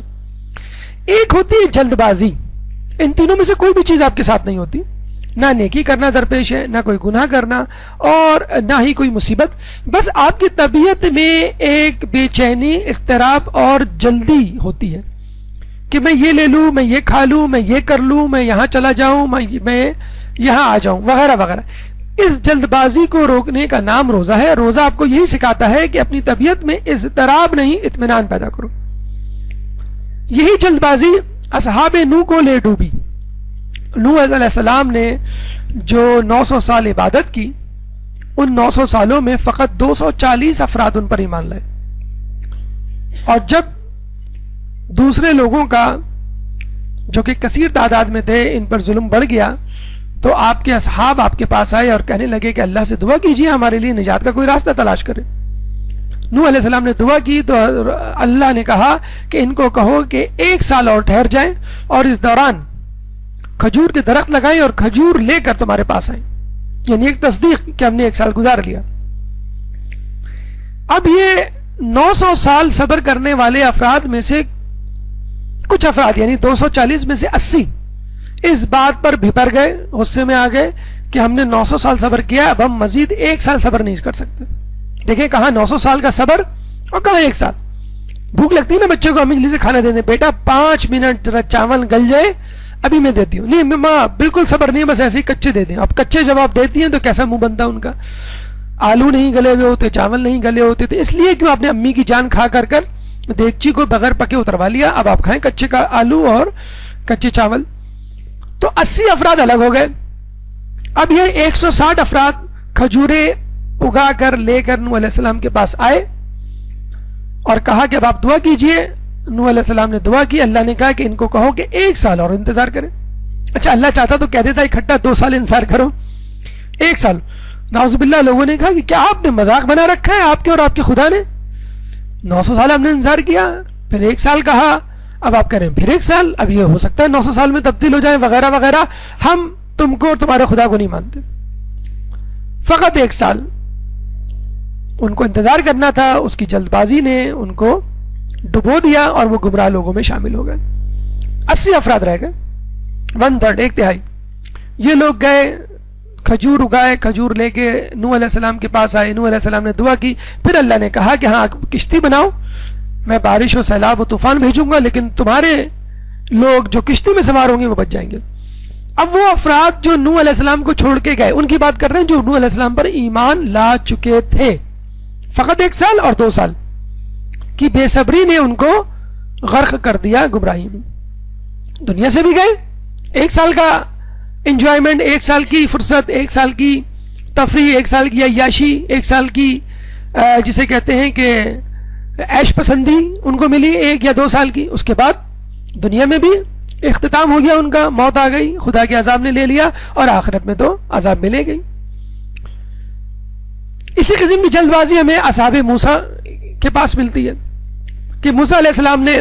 ایک ہوتی ہے جلد بازی. ان تینوں میں سے کوئی بھی چیز آپ کے ساتھ نہیں ہوتی. نہ نیکی کرنا درپیش ہے، نہ کوئی گناہ کرنا، اور نہ ہی کوئی مصیبت. بس آپ کی طبیعت میں ایک بے چینی، اضطراب اور جلدی ہوتی ہے کہ میں یہ لے لوں، میں یہ کھا لوں، میں یہ کر لوں، میں یہاں چلا جاؤں، میں یہاں آ جاؤں، وغیرہ وغیرہ. اس جلد بازی کو روکنے کا نام روزہ ہے. روزہ آپ کو یہی سکھاتا ہے کہ اپنی طبیعت میں اضطراب نہیں، اطمینان پیدا کرو. یہی جلد بازی اصحاب نوح کو لے ڈوبی. نوح علیہ السلام نے جو 900 سال عبادت کی، ان 900 سالوں میں فقط 240 افراد ان پر ایمان لائے. اور جب دوسرے لوگوں کا جو کہ کثیر تعداد میں تھے ان پر ظلم بڑھ گیا تو آپ کے اصحاب آپ کے پاس آئے اور کہنے لگے کہ اللہ سے دعا کیجیے، ہمارے لیے نجات کا کوئی راستہ تلاش کرے. نوح علیہ السلام نے دعا کی تو اللہ نے کہا کہ ان کو کہو کہ 1 سال اور ٹھہر جائیں اور اس دوران کھجور کے درخت لگائیں اور کھجور لے کر تمہارے پاس آئیں. یعنی ایک تصدیق کہ ہم نے 1 سال گزار لیا. اب یہ 900 سال صبر کرنے والے افراد میں سے کچھ افراد یعنی 240 میں سے 80 اس بات پر بھپر گئے، غصے میں آ گئے کہ ہم نے 900 سال صبر کیا، اب ہم مزید 1 سال صبر نہیں کر سکتے. دیکھیں کہاں 900 سال کا صبر اور کہاں 1 سال. بھوک لگتی ہے نا بچے کو، امی جلدی سے کھانا دے دیں، بیٹا 5 منٹ ذرا چاول گل جائے ابھی میں دیتی ہوں. نہیں ماں بالکل صبر نہیں، بس ایسے ہی کچے دے دیں. اب کچے جب آپ دیتی ہیں تو کیسا منہ بنتا ان کا. آلو نہیں گلے ہوئے ہوتے، چاول نہیں گلے ہوتے تھے، اس لیے کہ آپ نے امی کی جان کھا کر دیگچی کو بغیر پکے اتروا لیا. اب آپ کھائیں کچے کا آلو اور کچے چاول. تو 80 افراد الگ ہو گئے. اب یہ 160 افراد کھجورے اگا کر لے کر نوح علیہ السلام کے پاس آئے اور کہا کہ اب آپ دعا کیجئے. نوح علیہ السلام نے دعا کی. اللہ نے کہا کہ ان کو کہو کہ 1 سال اور انتظار کریں. اچھا اللہ چاہتا تو کہہ دیتا اکٹھا 2 سال انتظار کرو، 1 سال. نعوذ باللہ لوگوں نے کہا کہ کیا آپ نے مذاق بنا رکھا ہے آپ کے اور آپ کے خدا نے؟ 900 سال ہم نے انتظار کیا، پھر 1 سال کہا، اب آپ کہہ رہے ہیں پھر 1 سال. اب یہ ہو سکتا ہے 900 سال میں تبدیل ہو جائیں وغیرہ وغیرہ. ہم تم کو اور تمہارے خدا کو نہیں مانتے. فقط 1 سال ان کو انتظار کرنا تھا. اس کی جلد بازی نے ان کو ڈبو دیا اور وہ گمراہ لوگوں میں شامل ہو گئے. 80 افراد رہ گئے، 1/3 1 تہائی. یہ لوگ گئے کھجور اگائے، کھجور لے کے نوح علیہ السلام کے پاس آئے. نوح علیہ السلام نے دعا کی. پھر اللہ نے کہا کہ ہاں کشتی بناؤ، میں بارش و سیلاب و طوفان بھیجوں گا لیکن تمہارے لوگ جو کشتی میں سوار ہوں گے وہ بچ جائیں گے. اب وہ افراد جو نوح علیہ السلام کو چھوڑ کے گئے ان کی بات کر رہے ہیں جو نوح علیہ السلام پر ایمان لا چکے تھے. فقط 1 سال اور 2 سال کی بے صبری نے ان کو غرق کر دیا گمراہی میں. دنیا سے بھی گئے، 1 سال کا انجوائمنٹ، 1 سال کی فرصت، 1 سال کی تفریح، 1 سال کی عیاشی، 1 سال کی جسے کہتے ہیں کہ عیش پسندی ان کو ملی 1 یا 2 سال کی. اس کے بعد دنیا میں بھی اختتام ہو گیا ان کا، موت آ گئی، خدا کے عذاب نے لے لیا اور آخرت میں تو عذاب میں لے گئی. اسی قسم کی جلد بازی ہمیں اصحاب موسیٰ کے پاس ملتی ہے کہ موسیٰ علیہ السلام نے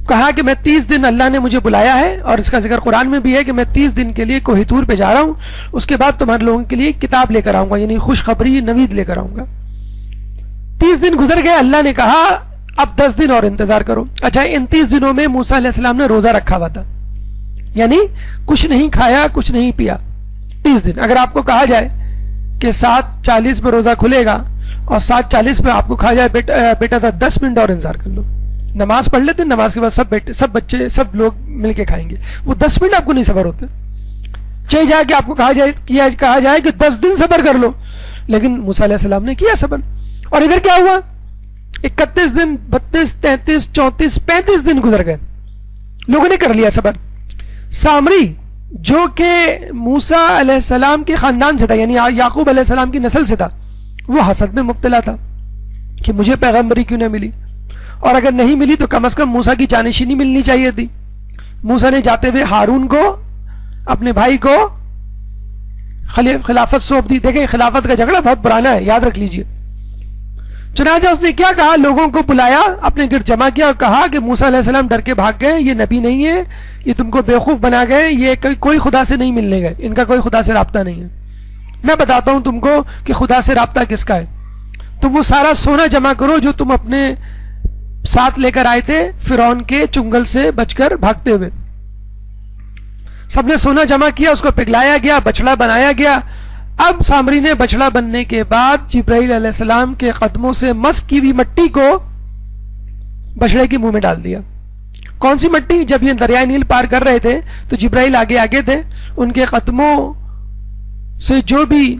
کہا کہ میں 30 دن اللہ نے مجھے بلایا ہے اور اس کا ذکر قرآن میں بھی ہے کہ میں 30 دن کے لیے کوہ طور پہ جا رہا ہوں، اس کے بعد تمہارے لوگوں کے لیے کتاب لے کر آؤں گا، یعنی خوشخبری نوید لے کر آؤں گا. 30 دن گزر گئے. اللہ نے کہا اب 10 دن اور انتظار کرو. اچھا ان 30 دنوں میں موسیٰ علیہ السلام نے روزہ رکھا ہوا تھا، یعنی کچھ نہیں کھایا کچھ نہیں پیا 30 دن. اگر آپ کو کہا جائے کہ 7:40 پہ روزہ کھلے گا اور 7:40 پہ آپ کو کہا جائے بیٹا تھا 10 منٹ اور انتظار کر لو، نماز پڑھ لیتے، نماز کے بعد سب بچے سب لوگ مل کے کھائیں گے، وہ 10 منٹ آپ کو نہیں صبر ہوتے. چاہے جائے کہ آپ کو کہا جائے کہ 10 دن صبر کر لو، لیکن موسیٰ علیہ السلام نے کیا صبر. اور ادھر کیا ہوا؟ 31 دن 32 33 34 35 دن گزر گئے، لوگوں نے کر لیا صبر. سامری جو کہ موسیٰ علیہ السلام کے خاندان سے تھا، یعنی یعقوب علیہ السلام کی نسل سے تھا، وہ حسد میں مبتلا تھا کہ مجھے پیغمبری کیوں نہ ملی، اور اگر نہیں ملی تو کم از کم موسیٰ کی جانشینی ملنی چاہیے تھی. موسیٰ نے جاتے ہوئے ہارون کو، اپنے بھائی کو خلافت سونپ دی. دیکھیں خلافت کا جھگڑا بہت پرانا ہے، یاد رکھ لیجئے. چنانچہ اس نے کیا کہا؟ لوگوں کو بلایا، اپنے گرد جمع کیا اور کہا کہ موسیٰ علیہ السلام ڈر کے بھاگ گئے، یہ نبی نہیں ہے، یہ تم کو بیوقوف بنا گئے، یہ کوئی خدا سے نہیں ملنے گئے، ان کا کوئی خدا سے رابطہ نہیں ہے. میں بتاتا ہوں تم کو کہ خدا سے رابطہ کس کا ہے. تم وہ سارا سونا جمع کرو جو تم اپنے ساتھ لے کر آئے تھے فرعون کے چنگل سے بچ کر بھاگتے ہوئے. سب نے سونا جمع کیا، اس کو پگھلایا گیا، بچڑا بنایا گیا. اب سامری نے بچڑا بننے کے بعد جبرائیل علیہ السلام کے قدموں سے مسک کی ہوئی مٹی کو بچڑے کے منہ میں ڈال دیا. کون سی مٹی؟ جب یہ دریائے نیل پار کر رہے تھے تو جبرائیل آگے آگے تھے، ان کے قدموں سے جو بھی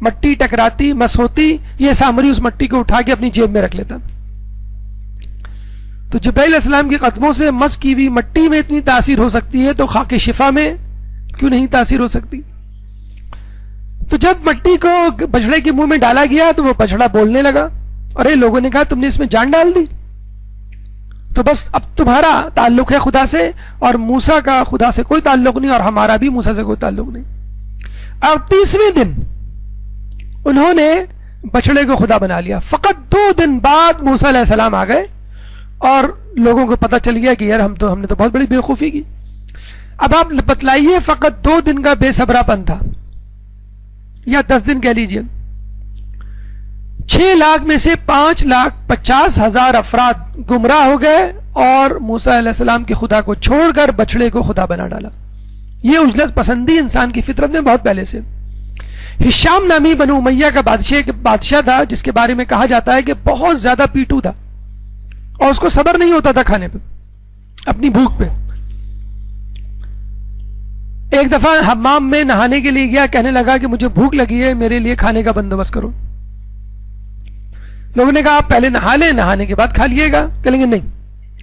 مٹی ٹکراتی مس ہوتی، یہ سامری اس مٹی کو اٹھا کے اپنی جیب میں رکھ لیتا. تو جبرائیل علیہ السلام کے قدموں سے مس کی ہوئی مٹی میں اتنی تاثیر ہو سکتی ہے تو خاک شفا میں کیوں نہیں تاثیر ہو سکتی؟ تو جب مٹی کو بچڑے کے منہ میں ڈالا گیا تو وہ بچڑا بولنے لگا. ارے لوگوں نے کہا تم نے اس میں جان ڈال دی، تو بس اب تمہارا تعلق ہے خدا سے، اور موسیٰ کا خدا سے کوئی تعلق نہیں، اور ہمارا بھی موسیٰ سے کوئی تعلق نہیں. اور 30ویں دن انہوں نے بچڑے کو خدا بنا لیا. فقط 2 دن بعد موسیٰ علیہ السلام آ گئے اور لوگوں کو پتہ چل گیا کہ یار ہم نے تو بہت بڑی بیوقوفی کی. اب آپ بتلائیے، فقط 2 دن کا بے صبرا پن تھا، یا 10 دن کہہ لیجئے. 6 لاکھ میں سے 5,50,000 افراد گمراہ ہو گئے اور موسیٰ علیہ السلام کے خدا کو چھوڑ کر بچڑے کو خدا بنا ڈالا. یہ عجلت پسندی انسان کی فطرت میں بہت پہلے سے. ہشام نامی بنو امیہ کا بادشاہ تھا، جس کے بارے میں کہا جاتا ہے کہ بہت زیادہ پیٹو تھا اور اس کو صبر نہیں ہوتا تھا کھانے پہ، اپنی بھوک پہ. ایک دفعہ حمام میں نہانے کے لیے گیا، کہنے لگا کہ مجھے بھوک لگی ہے، میرے لیے کھانے کا بندوبست کرو. لوگوں نے کہا آپ پہلے نہا لیں، نہانے کے بعد کھا لیے گا. کہیں گے نہیں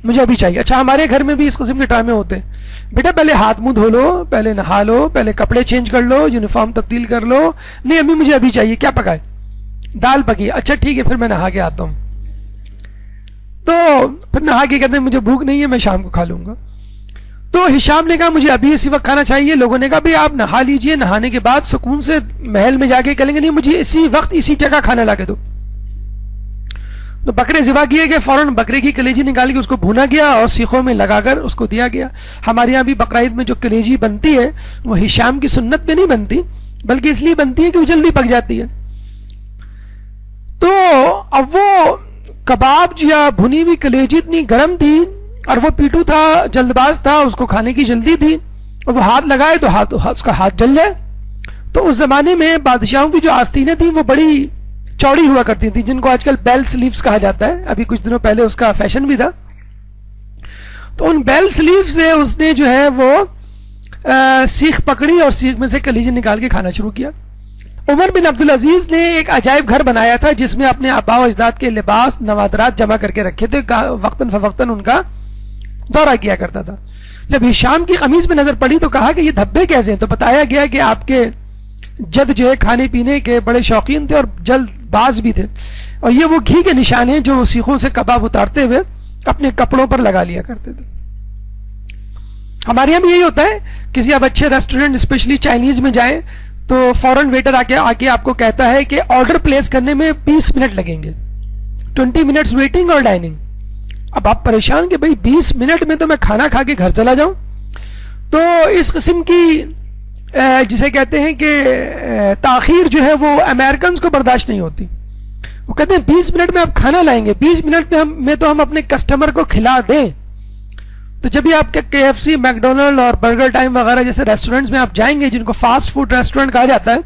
مجھے ابھی چاہیے. اچھا ہمارے گھر میں بھی اس قسم کے ڈرامے ہوتے ہیں، بیٹا پہلے ہاتھ منہ دھو لو، پہلے نہا لو، پہلے کپڑے چینج کر لو، یونیفارم تبدیل کر لو. نہیں امی مجھے ابھی چاہیے. کیا پکائے؟ دال پکی. اچھا ٹھیک ہے پھر میں نہا کے آتا ہوں. تو پھر نہا کے کہتے ہیں مجھے بھوک نہیں ہے، میں شام کو کھا لوں گا. تو ہشام نے کہا مجھے ابھی اسی وقت کھانا چاہیے. لوگوں نے کہا بھئی آپ نہا لیجئے، نہانے کے بعد سکون سے محل میں جا کے کہیں گے نہیں مجھے اسی وقت اسی جگہ کھانا لا کے دو. تو بکرے ذبح کیے گئے، فوراً بکرے کی کلیجی نکال کے اس کو بھونا گیا اور سیخوں میں لگا کر اس کو دیا گیا. ہمارے یہاں بھی بقرعید میں جو کلیجی بنتی ہے وہ ہشام کی سنت میں نہیں بنتی، بلکہ اس لیے بنتی ہے کہ وہ جلدی پک جاتی ہے. تو اب وہ کباب یا بھنی ہوئی کلیجی اتنی گرم تھی اور وہ پیٹو تھا، جلد باز تھا، اس کو کھانے کی جلدی تھی، اور وہ ہاتھ لگائے تو اس کا ہاتھ جل جائے. تو اس زمانے میں بادشاہوں کی جو آستینیں تھیں وہ بڑی چوڑی ہوا کرتی تھیں، جن کو آج کل بیل سلیوز کہا جاتا ہے. ابھی کچھ دنوں پہلے اس کا فیشن بھی تھا. تو ان بیل سلیو سے اس نے جو ہے وہ سیخ پکڑی اور سیخ میں سے کلیجی نکال کے کھانا شروع کیا. عمر بن عبدالعزیز نے ایک عجائب گھر بنایا تھا جس میں اپنے آباء و اجداد کے لباس نوادرات جمع کر کے رکھے تھے، وقتاً فوقتاً ان کا دورہ کیا کرتا تھا. جب ہشام کی قمیض میں نظر پڑی تو کہا کہ یہ دھبے کیسے ہیں؟ تو بتایا گیا کہ آپ کے جد جو ہے کھانے پینے کے بڑے شوقین تھے اور جلد باز بھی تھے، اور یہ وہ گھی کے نشان ہیں جو وہ سیخوں سے کباب اتارتے ہوئے اپنے کپڑوں پر لگا لیا کرتے تھے. ہمارے یہاں بھی یہی ہوتا ہے، کسی آپ اچھے ریسٹورنٹ اسپیشلی چائنیز میں جائیں تو فوراً ویٹر آ کے آپ کو کہتا ہے کہ آرڈر پلیس کرنے میں 20 منٹ لگیں گے، 20 منٹس ویٹنگ اور ڈائننگ. اب آپ پریشان کہ بھئی 20 منٹ میں تو میں کھانا کھا کے گھر چلا جاؤں. تو اس قسم کی جسے کہتے ہیں کہ تاخیر جو ہے وہ امریکنز کو برداشت نہیں ہوتی. وہ کہتے ہیں 20 منٹ میں آپ کھانا لائیں گے، 20 منٹ میں تو ہم اپنے کسٹمر کو کھلا دیں. تو جب یہ آپ کے KFC، میک ڈونلڈ اور برگر ٹائم وغیرہ جیسے ریسٹورنٹس میں آپ جائیں گے جن کو فاسٹ فوڈ ریسٹورنٹ کہا جاتا ہے،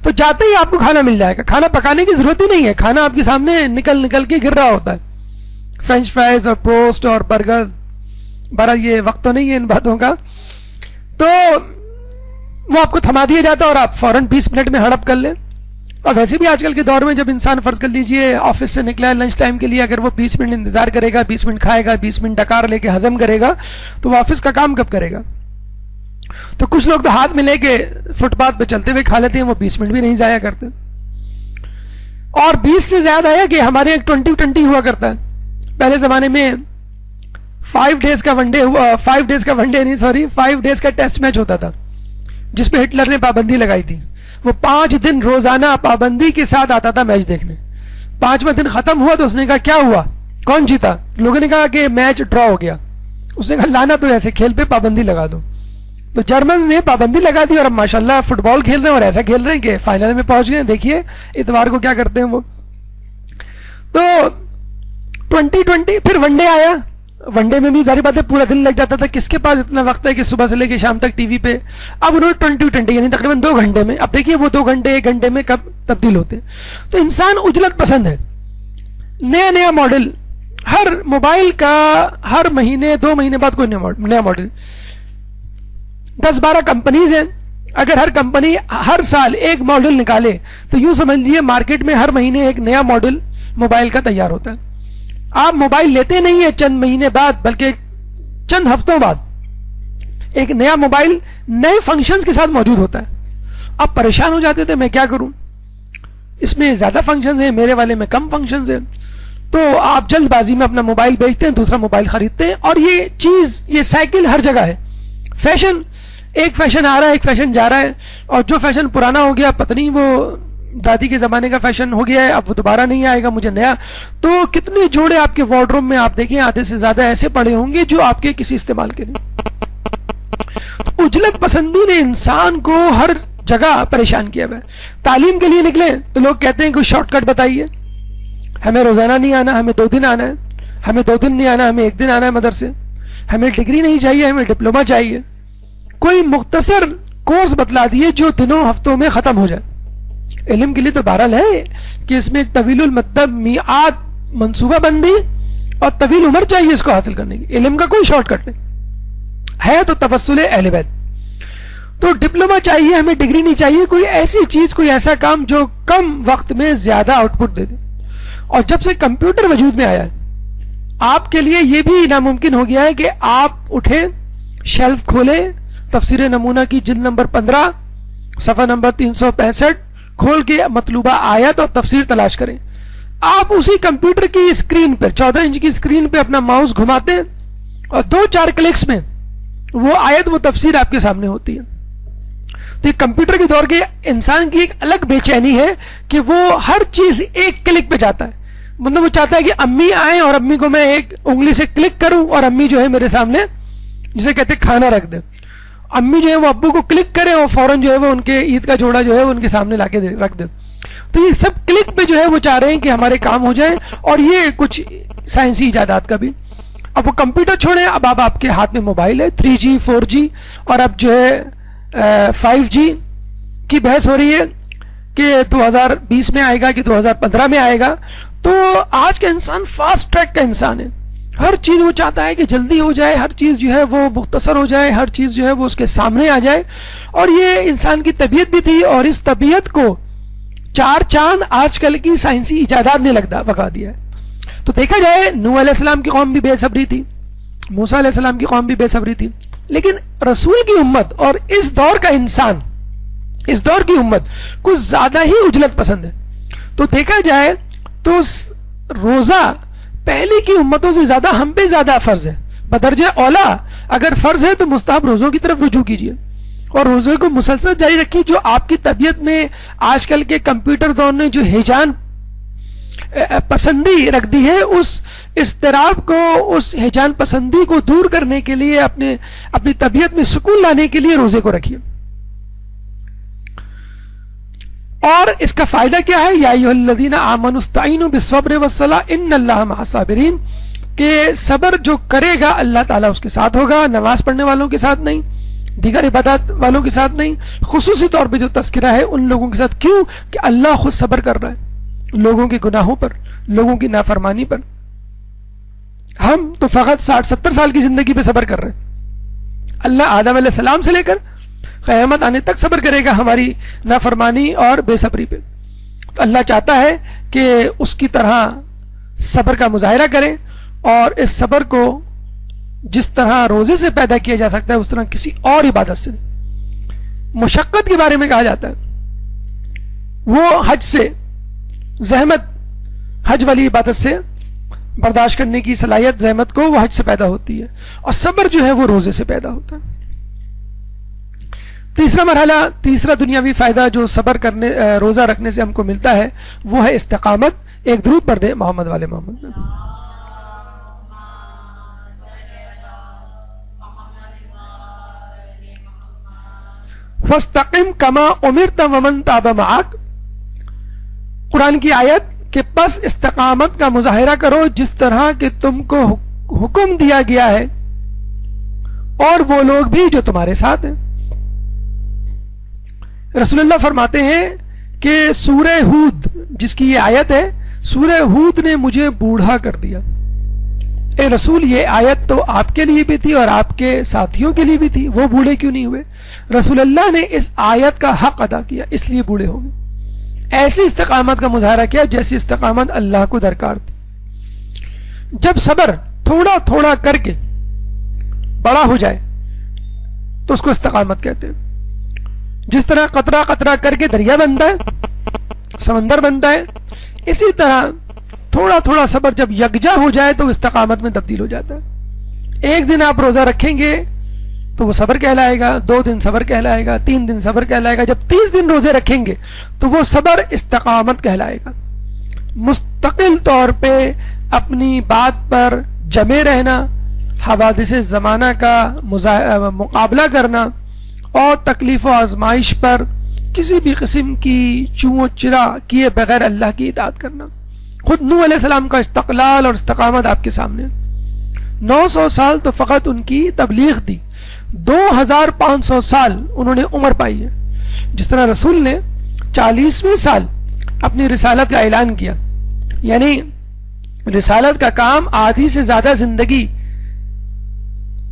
تو جاتے ہی آپ کو کھانا مل جائے گا. کھانا پکانے کی ضرورت ہی نہیں ہے، کھانا آپ کے سامنے نکل کے گر رہا ہوتا ہے. فرینچ فرائز اور پروسٹ اور برگر، بہرحال یہ وقت تو نہیں ہے ان باتوں کا. تو وہ آپ کو تھما دیا جاتا اور آپ فوراً 20 منٹ میں ہڑپ کر لیں. اور ویسے بھی آج کل کے دور میں جب انسان فرض کر لیجئے آفس سے نکلا ہے لنچ ٹائم کے لیے, اگر وہ 20 منٹ انتظار کرے گا, 20 منٹ کھائے گا, 20 منٹ ڈکار لے کے ہضم کرے گا, تو وہ آفس کا کام کب کرے گا؟ تو کچھ لوگ تو ہاتھ میں لے کے فٹ پاتھ پہ چلتے ہوئے کھا لیتے ہیں, وہ 20 منٹ بھی نہیں ضائع کرتے. اور 20 سے زیادہ ہے کہ ہمارے ایک 20-20 ہوا کرتا ہے. پہلے زمانے میں 5 ڈیز کا ون ڈے ہوا, 5 ڈیز کا ون ڈے نہیں, سوری 5 ڈیز کا ٹیسٹ میچ ہوتا تھا جس پہ ہٹلر نے پابندی لگائی تھی. وہ 5 دن روزانہ پابندی کے ساتھ آتا تھا میچ دیکھنے. 5واں دن ختم ہوا تو اس نے کہا کیا ہوا, کون جیتا؟ لوگوں نے کہا کہ میچ ڈرا ہو گیا. اس نے کہا لانا تو ایسے کھیل پہ پابندی لگا دو. تو جرمنز نے پابندی لگا دی اور اب ماشاءاللہ فٹ بال کھیل رہے ہیں, اور ایسا کھیل رہے ہیں کہ فائنل میں پہنچ گئے. دیکھیے اتوار کو کیا کرتے ہیں وہ. تو 2020 پھر ون ڈے آیا. ون ڈے میں بھی ظاہر بات ہے پورا دن لگ جاتا تھا, کس کے پاس اتنا وقت ہے کہ صبح سے لے کے شام تک ٹی وی پہ. اب انہوں نے 2020 یعنی تقریباً 2 گھنٹے میں, اب دیکھیے وہ 2 گھنٹے 1 گھنٹے میں کب تبدیل ہوتے. تو انسان عجلت پسند ہے. نیا نیا ماڈل ہر موبائل کا, ہر مہینے 2 مہینے بعد کوئی نیا ماڈل. 10-12 کمپنیز ہیں. اگر ہر کمپنی ہر سال ایک ماڈل نکالے تو یوں سمجھ لیجیے مارکیٹ میں ہر مہینے ایک نیا ماڈل موبائل کا تیار ہوتا ہے. آپ موبائل لیتے نہیں ہیں چند مہینے بعد, بلکہ چند ہفتوں بعد ایک نیا موبائل نئے فنکشنز کے ساتھ موجود ہوتا ہے. آپ پریشان ہو جاتے تھے میں کیا کروں, اس میں زیادہ فنکشنز ہیں, میرے والے میں کم فنکشنز ہیں. تو آپ جلد بازی میں اپنا موبائل بیچتے ہیں, دوسرا موبائل خریدتے ہیں. اور یہ چیز, یہ سائیکل ہر جگہ ہے. فیشن, ایک فیشن آ رہا ہے ایک فیشن جا رہا ہے, اور جو فیشن پرانا ہو گیا پتہ نہیں وہ دادی کے زمانے کا فیشن ہو گیا ہے, اب وہ دوبارہ نہیں آئے گا, مجھے نیا. تو کتنے جوڑے آپ کے وارڈروب میں آپ دیکھیں آدھے سے زیادہ ایسے پڑے ہوں گے جو آپ کے کسی استعمال کے نہیں. تو اجلت پسندی نے انسان کو ہر جگہ پریشان کیا ہوا ہے. تعلیم کے لیے نکلے تو لوگ کہتے ہیں کوئی شارٹ کٹ بتائیے, ہمیں روزانہ نہیں آنا, ہمیں 2 دن آنا ہے, ہمیں 2 دن نہیں آنا, ہمیں 1 دن آنا ہے مدرسے, ہمیں ڈگری نہیں چاہیے, ہمیں ڈپلوما چاہیے. کوئی مختصر کورس بتلا دیے جو دنوں ہفتوں میں ختم ہو جائے. علم کے لیے تو بہرحال ہے کہ اس میں ایک طویل المدت میعاد منصوبہ بندی اور طویل عمر چاہیے اس کو حاصل کرنے کی. علم کا کوئی شارٹ کٹ نہیں ہے. تو توسل اہل بیت, تو ڈپلوما چاہیے, ہمیں ڈگری نہیں چاہیے. کوئی ایسی چیز, کوئی ایسا کام جو کم وقت میں زیادہ آؤٹ پٹ دے دے. اور جب سے کمپیوٹر وجود میں آیا ہے آپ کے لیے یہ بھی ناممکن ہو گیا ہے کہ آپ اٹھیں, شیلف کھولیں, تفسیر نمونہ کی جلد نمبر 15 صفحہ نمبر 365 کھول کے مطلوبہ آیت اور تفسیر تلاش کریں. آپ اسی کمپیوٹر کی اسکرین پر 14 انچ کی اسکرین پہ اپنا ماؤس گھماتے ہیں اور 2-4 کلکس میں وہ آیت وہ تفسیر آپ کے سامنے ہوتی ہے. تو یہ کمپیوٹر کے دور کے انسان کی ایک الگ بے چینی ہے کہ وہ ہر چیز ایک کلک پہ جاتا ہے. مطلب وہ چاہتا ہے کہ امی آئیں اور امی کو میں ایک انگلی سے کلک کروں اور امی جو ہے میرے سامنے, جسے کہتے کھانا رکھ دے. امی جو ہے وہ ابو کو کلک کریں اور فوراً جو ہے وہ ان کے عید کا جوڑا جو ہے وہ ان کے سامنے لا کے رکھ دے. تو یہ سب کلک پہ جو ہے وہ چاہ رہے ہیں کہ ہمارے کام ہو جائیں. اور یہ کچھ سائنسی ایجادات کا بھی. اب وہ کمپیوٹر چھوڑیں, اب آپ کے ہاتھ میں موبائل ہے, 3G 4G اور اب جو ہے 5G کی بحث ہو رہی ہے کہ 2020 میں آئے گا کہ 2015 میں آئے گا. تو آج کا انسان فاسٹ ٹریک کا انسان ہے. ہر چیز وہ چاہتا ہے کہ جلدی ہو جائے, ہر چیز جو ہے وہ مختصر ہو جائے, ہر چیز جو ہے وہ اس کے سامنے آ جائے. اور یہ انسان کی طبیعت بھی تھی, اور اس طبیعت کو 4 چاند آج کل کی سائنسی ایجادات نے لگا دیا ہے. تو دیکھا جائے نوح علیہ السلام کی قوم بھی بے صبری تھی, موسیٰ علیہ السلام کی قوم بھی بے صبری تھی, لیکن رسول کی امت اور اس دور کا انسان, اس دور کی امت کچھ زیادہ ہی عجلت پسند ہے. تو دیکھا جائے تو روزہ پہلے کی امتوں سے زیادہ ہم پہ زیادہ فرض ہے, بدرجہ اولا. اگر فرض ہے تو مستحب روزوں کی طرف رجوع کیجیے اور روزے کو مسلسل جاری رکھیے. جو آپ کی طبیعت میں آج کل کے کمپیوٹر دور نے جو ہیجان پسندی رکھ دی ہے, اس اضطراب کو, اس ہیجان پسندی کو دور کرنے کے لیے, اپنی طبیعت میں سکون لانے کے لیے روزے کو رکھیے. اور اس کا فائدہ کیا ہے؟ یا ایھا الذین آمنوا استعینوا بالصبر والصلاۃ ان اللہ مع الصابرین, کہ صبر جو کرے گا اللہ تعالیٰ اس کے ساتھ ہوگا, نماز پڑھنے والوں کے ساتھ نہیں, دیگر عبادات والوں کے ساتھ نہیں. خصوصی طور پہ جو تذکرہ ہے ان لوگوں کے ساتھ. کیوں کہ اللہ خود صبر کر رہا ہے لوگوں کے گناہوں پر, لوگوں کی نافرمانی پر. ہم تو فقط 60-70 سال کی زندگی پہ صبر کر رہے ہیں. اللہ آدم علیہ السلام سے لے کر قیامت آنے تک صبر کرے گا ہماری نافرمانی اور بے صبری پہ. تو اللہ چاہتا ہے کہ اس کی طرح صبر کا مظاہرہ کریں، اور اس صبر کو جس طرح روزے سے پیدا کیا جا سکتا ہے اس طرح کسی اور عبادت سے. مشقت کے بارے میں کہا جاتا ہے وہ حج سے، زحمت حج والی عبادت سے برداشت کرنے کی صلاحیت زحمت کو وہ حج سے پیدا ہوتی ہے، اور صبر جو ہے وہ روزے سے پیدا ہوتا ہے. تیسرا مرحلہ، تیسرا دنیاوی فائدہ جو صبر کرنے روزہ رکھنے سے ہم کو ملتا ہے وہ ہے استقامت. ایک درود پڑھ دے محمد والے محمد میں. فاستقم کما امرت ومن تاب معک. قرآن کی آیت کہ پس استقامت کا مظاہرہ کرو جس طرح کہ تم کو حکم دیا گیا ہے اور وہ لوگ بھی جو تمہارے ساتھ ہیں. رسول اللہ فرماتے ہیں کہ سورہ ہود جس کی یہ آیت ہے، سورہ ہود نے مجھے بوڑھا کر دیا. اے رسول، یہ آیت تو آپ کے لیے بھی تھی اور آپ کے ساتھیوں کے لیے بھی تھی، وہ بوڑھے کیوں نہیں ہوئے؟ رسول اللہ نے اس آیت کا حق ادا کیا، اس لیے بوڑھے ہو گئے. ایسی استقامت کا مظاہرہ کیا جیسی استقامت اللہ کو درکار تھی. جب صبر تھوڑا تھوڑا کر کے بڑا ہو جائے تو اس کو استقامت کہتے ہیں. جس طرح قطرہ قطرہ کر کے دریا بنتا ہے، سمندر بنتا ہے، اسی طرح تھوڑا تھوڑا صبر جب یکجا ہو جائے تو استقامت میں تبدیل ہو جاتا ہے. ایک دن آپ روزہ رکھیں گے تو وہ صبر کہلائے گا، 2 دن صبر کہلائے گا، 3 دن صبر کہلائے گا. جب 30 دن روزے رکھیں گے تو وہ صبر استقامت کہلائے گا. مستقل طور پہ اپنی بات پر جمے رہنا، حوادث زمانہ کا مقابلہ کرنا اور تکلیف و آزمائش پر کسی بھی قسم کی چوں و چرا کیے بغیر اللہ کی اطاعت کرنا. خود نوح علیہ السلام کا استقلال اور استقامت آپ کے سامنے. 900 سال تو فقط ان کی تبلیغ تھی، 2500 سال انہوں نے عمر پائی ہے. جس طرح رسول نے 40ویں سال اپنی رسالت کا اعلان کیا، یعنی رسالت کا کام آدھی سے زیادہ زندگی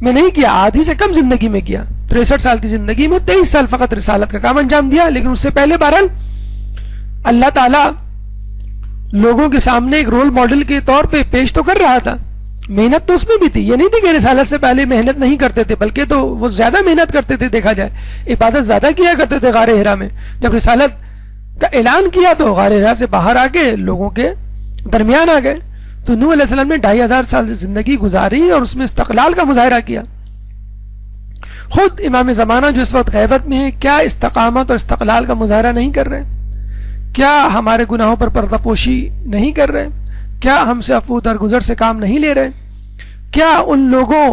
میں نہیں کیا، آدھی سے کم زندگی میں کیا. 63 سال کی زندگی میں 23 سال فقط رسالت کا کام انجام دیا. لیکن اس سے پہلے بہرحال اللہ تعالیٰ لوگوں کے سامنے ایک رول ماڈل کے طور پہ پیش تو کر رہا تھا. محنت تو اس میں بھی تھی، یہ نہیں تھی کہ رسالت سے پہلے محنت نہیں کرتے تھے، بلکہ تو وہ زیادہ محنت کرتے تھے. دیکھا جائے عبادت زیادہ کیا کرتے تھے غار ہرا میں. جب رسالت کا اعلان کیا تو غار ہرا سے باہر آ کے لوگوں کے درمیان آ گئے. تو نوح علیہ السلام نے 2500 سال زندگی گزاری اور اس میں استقلال کا مظاہرہ کیا. خود امام زمانہ جو اس وقت غیبت میں ہے، کیا استقامت اور استقلال کا مظاہرہ نہیں کر رہے؟ کیا ہمارے گناہوں پر پردہ پوشی نہیں کر رہے؟ کیا ہم سے عفو درگزر سے کام نہیں لے رہے؟ کیا ان لوگوں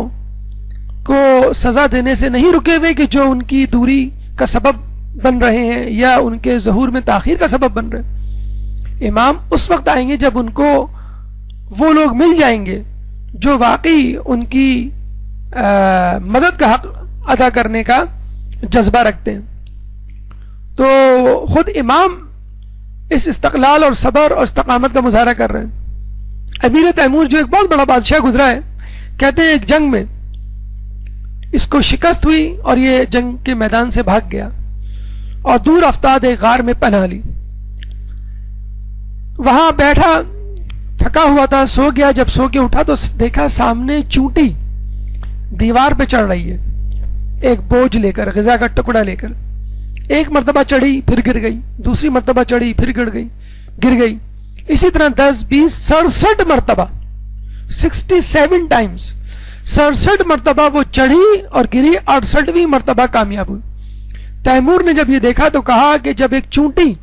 کو سزا دینے سے نہیں رکے ہوئے کہ جو ان کی دوری کا سبب بن رہے ہیں یا ان کے ظہور میں تاخیر کا سبب بن رہے ہیں؟ امام اس وقت آئیں گے جب ان کو وہ لوگ مل جائیں گے جو واقعی ان کی مدد کا حق ادا کرنے کا جذبہ رکھتے ہیں. تو خود امام اس استقلال اور صبر اور استقامت کا مظاہرہ کر رہے ہیں. امیر تیمور جو ایک بہت بڑا بادشاہ گزرا ہے، کہتے ہیں ایک جنگ میں اس کو شکست ہوئی اور یہ جنگ کے میدان سے بھاگ گیا اور دور افتاد ایک غار میں پناہ لی. وہاں بیٹھا، تھکا ہوا تھا، سو گیا. جب سو کے اٹھا تو دیکھا سامنے چونٹی دیوار پہ چڑھ رہی ہے ایک بوجھ لے کر، غذا کا ٹکڑا لے کر. ایک مرتبہ چڑھی پھر گر گئی، دوسری مرتبہ چڑھی پھر گر گئی. اسی طرح 10 20 67 مرتبہ 67 ٹائمز 67 مرتبہ وہ چڑھی اور گری، 68ویں مرتبہ کامیاب ہوئی. تیمور نے جب یہ دیکھا تو کہا کہ جب ایک چونٹی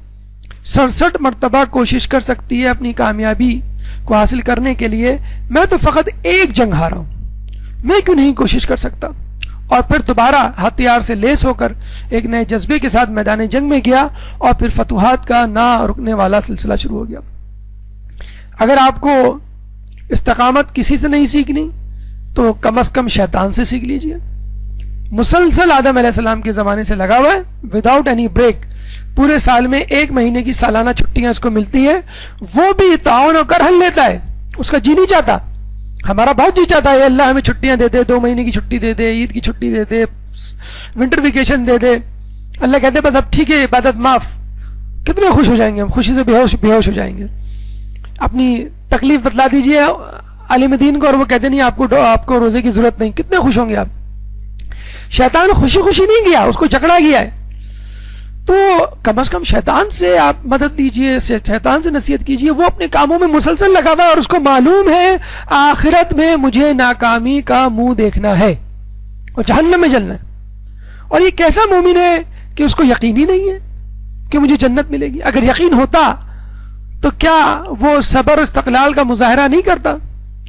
67 مرتبہ کوشش کر سکتی ہے اپنی کامیابی کو حاصل کرنے کے لیے، میں تو فقط ایک جنگ ہارا ہوں، میں کیوں نہیں کوشش کر سکتا؟ اور پھر دوبارہ ہتھیار سے لیس ہو کر ایک نئے جذبے کے ساتھ میدان جنگ میں گیا اور پھر فتوحات کا نہ رکنے والا سلسلہ شروع ہو گیا. اگر آپ کو استقامت کسی سے نہیں سیکھنی تو کم از کم شیطان سے سیکھ لیجئے. مسلسل آدم علیہ السلام کے زمانے سے لگا ہوا ہے، وداؤٹ اینی بریک. پورے سال میں 1 مہینے کی سالانہ چھٹیاں اس کو ملتی ہیں، وہ بھی تعاون کر حل لیتا ہے. اس کا جی نہیں چاہتا، ہمارا بہت جی چاہتا ہے اللہ ہمیں چھٹیاں دے دے، 2 مہینے کی چھٹی دے دے، عید کی چھٹی دے دے، ونٹر ویکیشن دے دے, اللہ کہتے بس اب ٹھیک ہے عبادت معاف. کتنے خوش ہو جائیں گے ہم, خوشی سے بے ہوش ہو جائیں گے. اپنی تکلیف بتلا دیجئے عالم دین کو اور وہ کہتے نہیں آپ کو روزے کی ضرورت نہیں, کتنے خوش ہوں گے آپ. شیطان خوشی خوشی نہیں گیا, اس کو جکڑا گیا ہے. تو کم از کم شیطان سے آپ مدد لیجئے, شیطان سے نصیحت کیجئے. وہ اپنے کاموں میں مسلسل لگا ہوا ہے اور اس کو معلوم ہے آخرت میں مجھے ناکامی کا منہ دیکھنا ہے اور جہنم میں جلنا ہے. اور یہ کیسا مومن ہے کہ اس کو یقین ہی نہیں ہے کہ مجھے جنت ملے گی. اگر یقین ہوتا تو کیا وہ صبر و استقلال کا مظاہرہ نہیں کرتا؟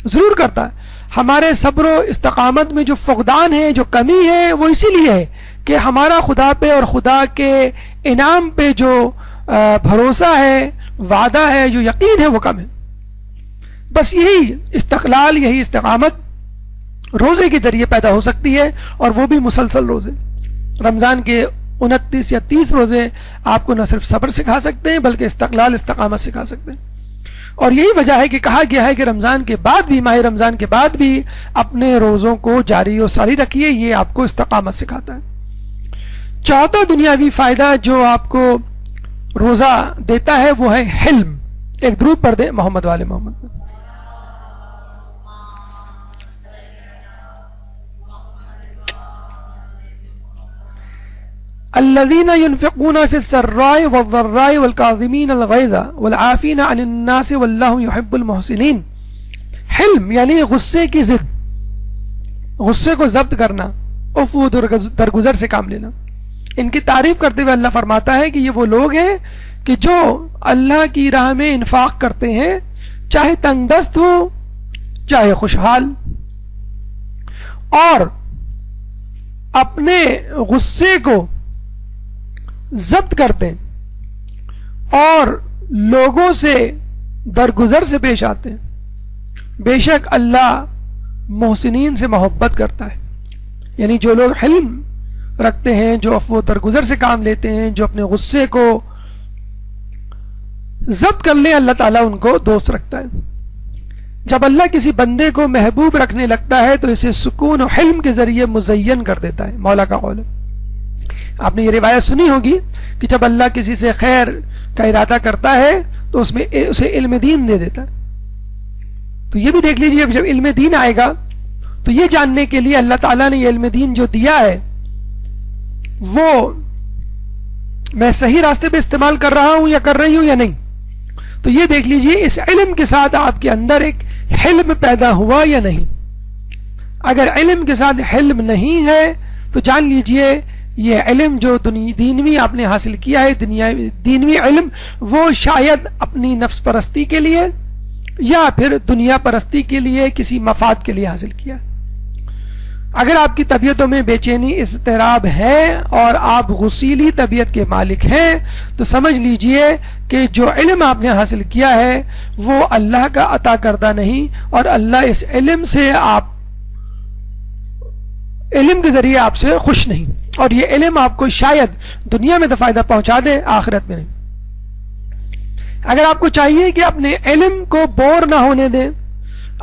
ضرور کرتا ہے. ہمارے صبر و استقامت میں جو فقدان ہے, جو کمی ہے, وہ اسی لیے ہے کہ ہمارا خدا پہ اور خدا کے انعام پہ جو بھروسہ ہے, وعدہ ہے, جو یقین ہے, وہ کم ہے. بس یہی استقلال, یہی استقامت روزے کے ذریعے پیدا ہو سکتی ہے, اور وہ بھی مسلسل روزے. رمضان کے 29 یا 30 روزے آپ کو نہ صرف صبر سکھا سکتے ہیں بلکہ استقلال, استقامت سکھا سکتے ہیں. اور یہی وجہ ہے کہ کہا گیا ہے کہ رمضان کے بعد بھی, ماہ رمضان کے بعد بھی اپنے روزوں کو جاری و ساری رکھیے. یہ آپ کو استقامت سکھاتا ہے. چوتھا دنیاوی فائدہ جو آپ کو روزہ دیتا ہے وہ ہے حلم. ایک درود پڑھ دیں محمد والے محمد. الذين ينفقون في السراء والضراء والكاظمين الغيظ والعافين عن الناس والله يحب المحسنين. حلم یعنی غصے کی ضد, غصے کو ضبط کرنا, عفو درگزر سے کام لینا. ان کی تعریف کرتے ہوئے اللہ فرماتا ہے کہ یہ وہ لوگ ہیں کہ جو اللہ کی راہ میں انفاق کرتے ہیں, چاہے تنگ دست ہو چاہے خوشحال, اور اپنے غصے کو ضبط کرتے ہیں اور لوگوں سے درگزر سے پیش آتے ہیں. بے شک اللہ محسنین سے محبت کرتا ہے. یعنی جو لوگ حلم رکھتے ہیں, جو عفو درگزر سے کام لیتے ہیں, جو اپنے غصے کو ضبط کر لیں, اللہ تعالیٰ ان کو دوست رکھتا ہے. جب اللہ کسی بندے کو محبوب رکھنے لگتا ہے تو اسے سکون و حلم کے ذریعے مزین کر دیتا ہے. مولا کا قول ہے. آپ نے یہ روایت سنی ہوگی کہ جب اللہ کسی سے خیر کا ارادہ کرتا ہے تو اس میں اسے علم دین دے دیتا ہے. تو یہ بھی دیکھ لیجئے, جب علم دین آئے گا تو یہ جاننے کے لیے اللہ تعالیٰ نے یہ علم دین جو دیا ہے وہ میں صحیح راستے پہ استعمال کر رہا ہوں یا کر رہی ہوں یا نہیں. تو یہ دیکھ لیجئے اس علم کے ساتھ آپ کے اندر ایک حلم پیدا ہوا یا نہیں. اگر علم کے ساتھ حلم نہیں ہے تو جان لیجئے یہ علم جو دینوی آپ نے حاصل کیا ہے, دینوی علم, وہ شاید اپنی نفس پرستی کے لیے یا پھر دنیا پرستی کے لیے, کسی مفاد کے لیے حاصل کیا ہے. اگر آپ کی طبیعتوں میں بے چینی, اضطراب ہے اور آپ غصیلی طبیعت کے مالک ہیں تو سمجھ لیجئے کہ جو علم آپ نے حاصل کیا ہے وہ اللہ کا عطا کردہ نہیں, اور اللہ اس علم سے علم کے ذریعے آپ سے خوش نہیں, اور یہ علم آپ کو شاید دنیا میں تو فائدہ پہنچا دے, آخرت میں نہیں. اگر آپ کو چاہیے کہ اپنے علم کو بور نہ ہونے دیں,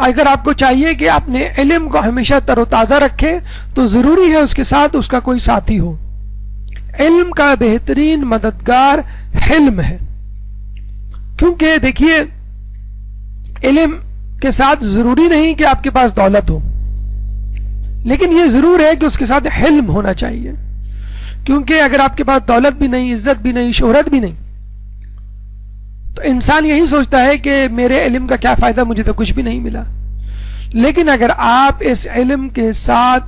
اگر آپ کو چاہیے کہ اپنے علم کو ہمیشہ تر و تازہ رکھے, تو ضروری ہے اس کے ساتھ اس کا کوئی ساتھی ہو. علم کا بہترین مددگار حلم ہے. کیونکہ دیکھیے علم کے ساتھ ضروری نہیں کہ آپ کے پاس دولت ہو, لیکن یہ ضرور ہے کہ اس کے ساتھ حلم ہونا چاہیے. کیونکہ اگر آپ کے پاس دولت بھی نہیں, عزت بھی نہیں, شہرت بھی نہیں, تو انسان یہی سوچتا ہے کہ میرے علم کا کیا فائدہ, مجھے تو کچھ بھی نہیں ملا. لیکن اگر آپ اس علم کے ساتھ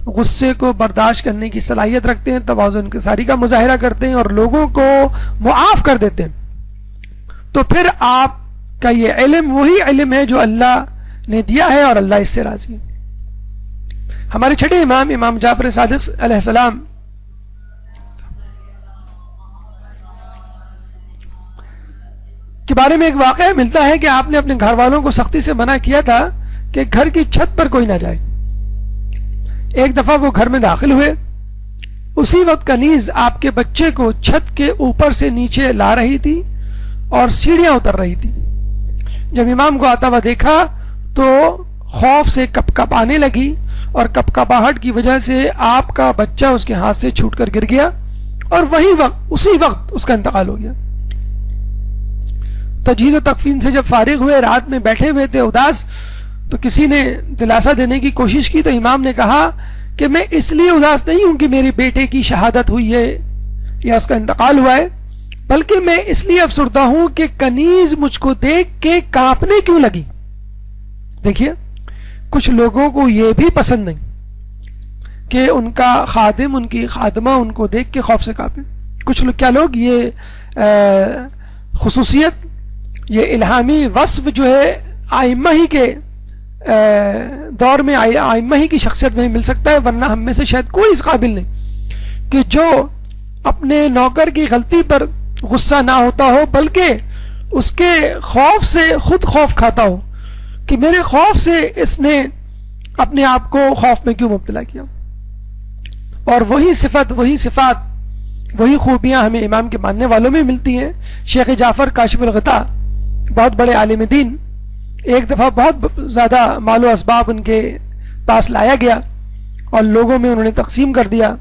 غصے کو برداشت کرنے کی صلاحیت رکھتے ہیں, توازن انکساری کا مظاہرہ کرتے ہیں اور لوگوں کو معاف کر دیتے ہیں, تو پھر آپ کا یہ علم وہی علم ہے جو اللہ نے دیا ہے اور اللہ اس سے راضی ہے. ہمارے چھٹے امام, امام جعفر صادق علیہ السلام کے بارے میں ایک واقعہ ملتا ہے کہ آپ نے اپنے گھر والوں کو سختی سے منع کیا تھا کہ گھر کی چھت پر کوئی نہ جائے. ایک دفعہ وہ گھر میں داخل ہوئے, اسی وقت کنیز آپ کے بچے کو چھت کے اوپر سے نیچے لا رہی تھی اور سیڑھیاں اتر رہی تھی. جب امام کو آتا ہوا دیکھا تو خوف سے کپ کپ آنے لگی اور کپکپاہٹ کی وجہ سے آپ کا بچہ اس کے ہاتھ سے چھوٹ کر گر گیا اور اسی وقت اس کا انتقال ہو گیا۔ تجہیز و تکفین سے جب فارغ ہوئے، رات میں بیٹھے ہوئے تھے اداس، تو کسی نے دلاسا دینے کی کوشش کی، تو امام نے کہا کہ میں اس لیے اداس نہیں ہوں کہ میرے بیٹے کی شہادت ہوئی ہے یا اس کا انتقال ہوا ہے، بلکہ میں اس لیے افسردہ ہوں کہ کنیز مجھ کو دیکھ کے کانپنے کیوں لگی۔ دیکھیے، کچھ لوگوں کو یہ بھی پسند نہیں کہ ان کا خادم، ان کی خادمہ ان کو دیکھ کے خوف سے کانپے۔ کچھ لوگ یہ خصوصیت، یہ الہامی وصف جو ہے ائمہ ہی کے دور میں، ائمہ ہی کی شخصیت میں مل سکتا ہے، ورنہ ہم میں سے شاید کوئی اس قابل نہیں کہ جو اپنے نوکر کی غلطی پر غصہ نہ ہوتا ہو، بلکہ اس کے خوف سے خود خوف کھاتا ہو کہ میرے خوف سے اس نے اپنے آپ کو خوف میں کیوں مبتلا کیا۔ اور وہی صفات، وہی خوبیاں ہمیں امام کے ماننے والوں میں ملتی ہیں۔ شیخ جعفر کاشف الغطا، بہت بڑے عالم دین، ایک دفعہ بہت زیادہ مال و اسباب ان کے پاس لایا گیا اور لوگوں میں انہوں نے تقسیم کر دیا۔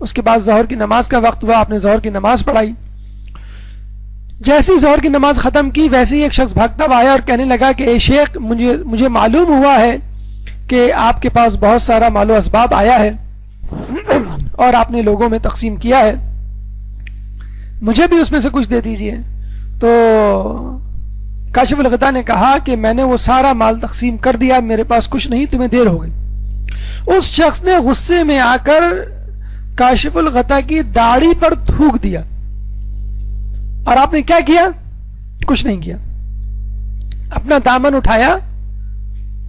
اس کے بعد ظہر کی نماز کا وقت ہوا، آپ نے ظہر کی نماز پڑھائی۔ جیسی ظہر کی نماز ختم کی، ویسے ہی ایک شخص بھاگتا ہوا آیا اور کہنے لگا کہ اے شیخ، مجھے معلوم ہوا ہے کہ آپ کے پاس بہت سارا مال و اسباب آیا ہے اور آپ نے لوگوں میں تقسیم کیا ہے، مجھے بھی اس میں سے کچھ دے دیجئے۔ تو کاشف الغطا نے کہا کہ میں نے وہ سارا مال تقسیم کر دیا، میرے پاس کچھ نہیں، تمہیں دیر ہو گئی۔ اس شخص نے غصے میں آ کر کاشف الغطا کی داڑھی پر تھوک دیا، اور آپ نے کیا کیا؟ کچھ نہیں کیا۔ اپنا دامن اٹھایا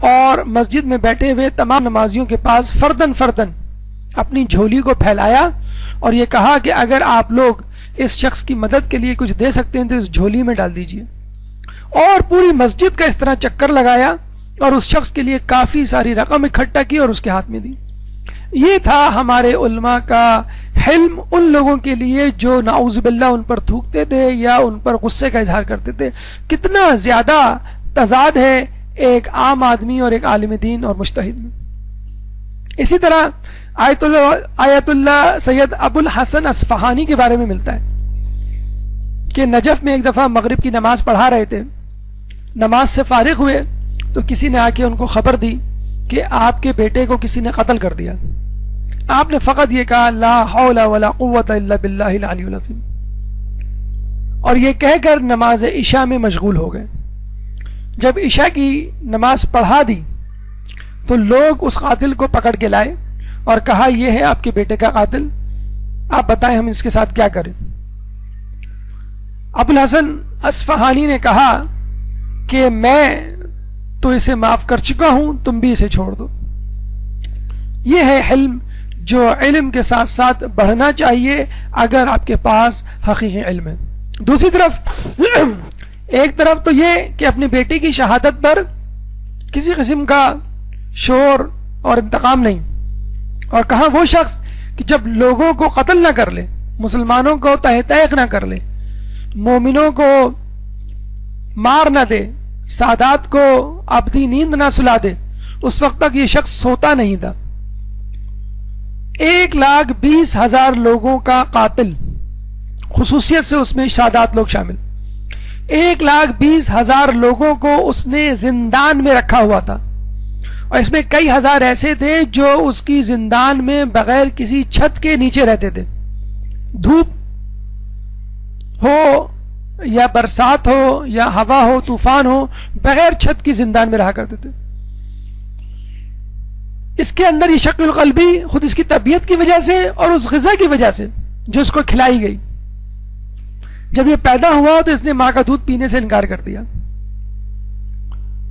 اور مسجد میں بیٹھے ہوئے تمام نمازیوں کے پاس فردن اپنی جھولی کو پھیلایا اور یہ کہا کہ اگر آپ لوگ اس شخص کی مدد کے لیے کچھ دے سکتے ہیں تو اس جھولی میں ڈال دیجئے، اور پوری مسجد کا اس طرح چکر لگایا اور اس شخص کے لیے کافی ساری رقم اکٹھا کی اور اس کے ہاتھ میں دی۔ یہ تھا ہمارے علماء کا حلم ان لوگوں کے لیے جو نعوذ باللہ ان پر تھوکتے تھے یا ان پر غصے کا اظہار کرتے تھے۔ کتنا زیادہ تضاد ہے ایک عام آدمی اور ایک عالم دین اور مجتہد میں۔ اسی طرح آیت اللہ سید ابو الحسن اصفہانی کے بارے میں ملتا ہے کہ نجف میں ایک دفعہ مغرب کی نماز پڑھا رہے تھے، نماز سے فارغ ہوئے تو کسی نے آ کے ان کو خبر دی کہ آپ کے بیٹے کو کسی نے قتل کر دیا۔ آپ نے فقط یہ کہا لا حول ولا قوت الا باللہ العلی العظیم، اور یہ کہہ کر نماز عشاء میں مشغول ہو گئے۔ جب عشاء کی نماز پڑھا دی تو لوگ اس قاتل کو پکڑ کے لائے اور کہا یہ ہے آپ کے بیٹے کا قاتل، آپ بتائیں ہم اس کے ساتھ کیا کریں۔ ابو الحسن اصفہانی نے کہا کہ میں تو اسے معاف کر چکا ہوں، تم بھی اسے چھوڑ دو۔ یہ ہے حلم جو علم کے ساتھ ساتھ بڑھنا چاہیے اگر آپ کے پاس حقیقی علم ہے۔ دوسری طرف ایک طرف تو یہ کہ اپنے بیٹے کی شہادت پر کسی قسم کا شور اور انتقام نہیں، اور کہاں وہ شخص کہ جب لوگوں کو قتل نہ کر لے، مسلمانوں کو تہہ تیغ نہ کر لے، مومنوں کو مار نہ دے، سادات کو ابدی نیند نہ سلا دے، اس وقت تک یہ شخص سوتا نہیں تھا۔ 1,20,000 لوگوں کا قاتل، خصوصیت سے اس میں سادات لوگ شامل، 1,20,000 لوگوں کو اس نے زندان میں رکھا ہوا تھا، اور اس میں کئی ہزار ایسے تھے جو اس کی زندان میں بغیر کسی چھت کے نیچے رہتے تھے، دھوپ ہو یا برسات ہو یا ہوا ہو، طوفان ہو، بغیر چھت کی زندان میں رہا کرتے تھے۔ اس کے اندر یہ شق القلبی خود اس کی طبیعت کی وجہ سے اور اس غذا کی وجہ سے جو اس کو کھلائی گئی، جب یہ پیدا ہوا تو اس نے ماں کا دودھ پینے سے انکار کر دیا۔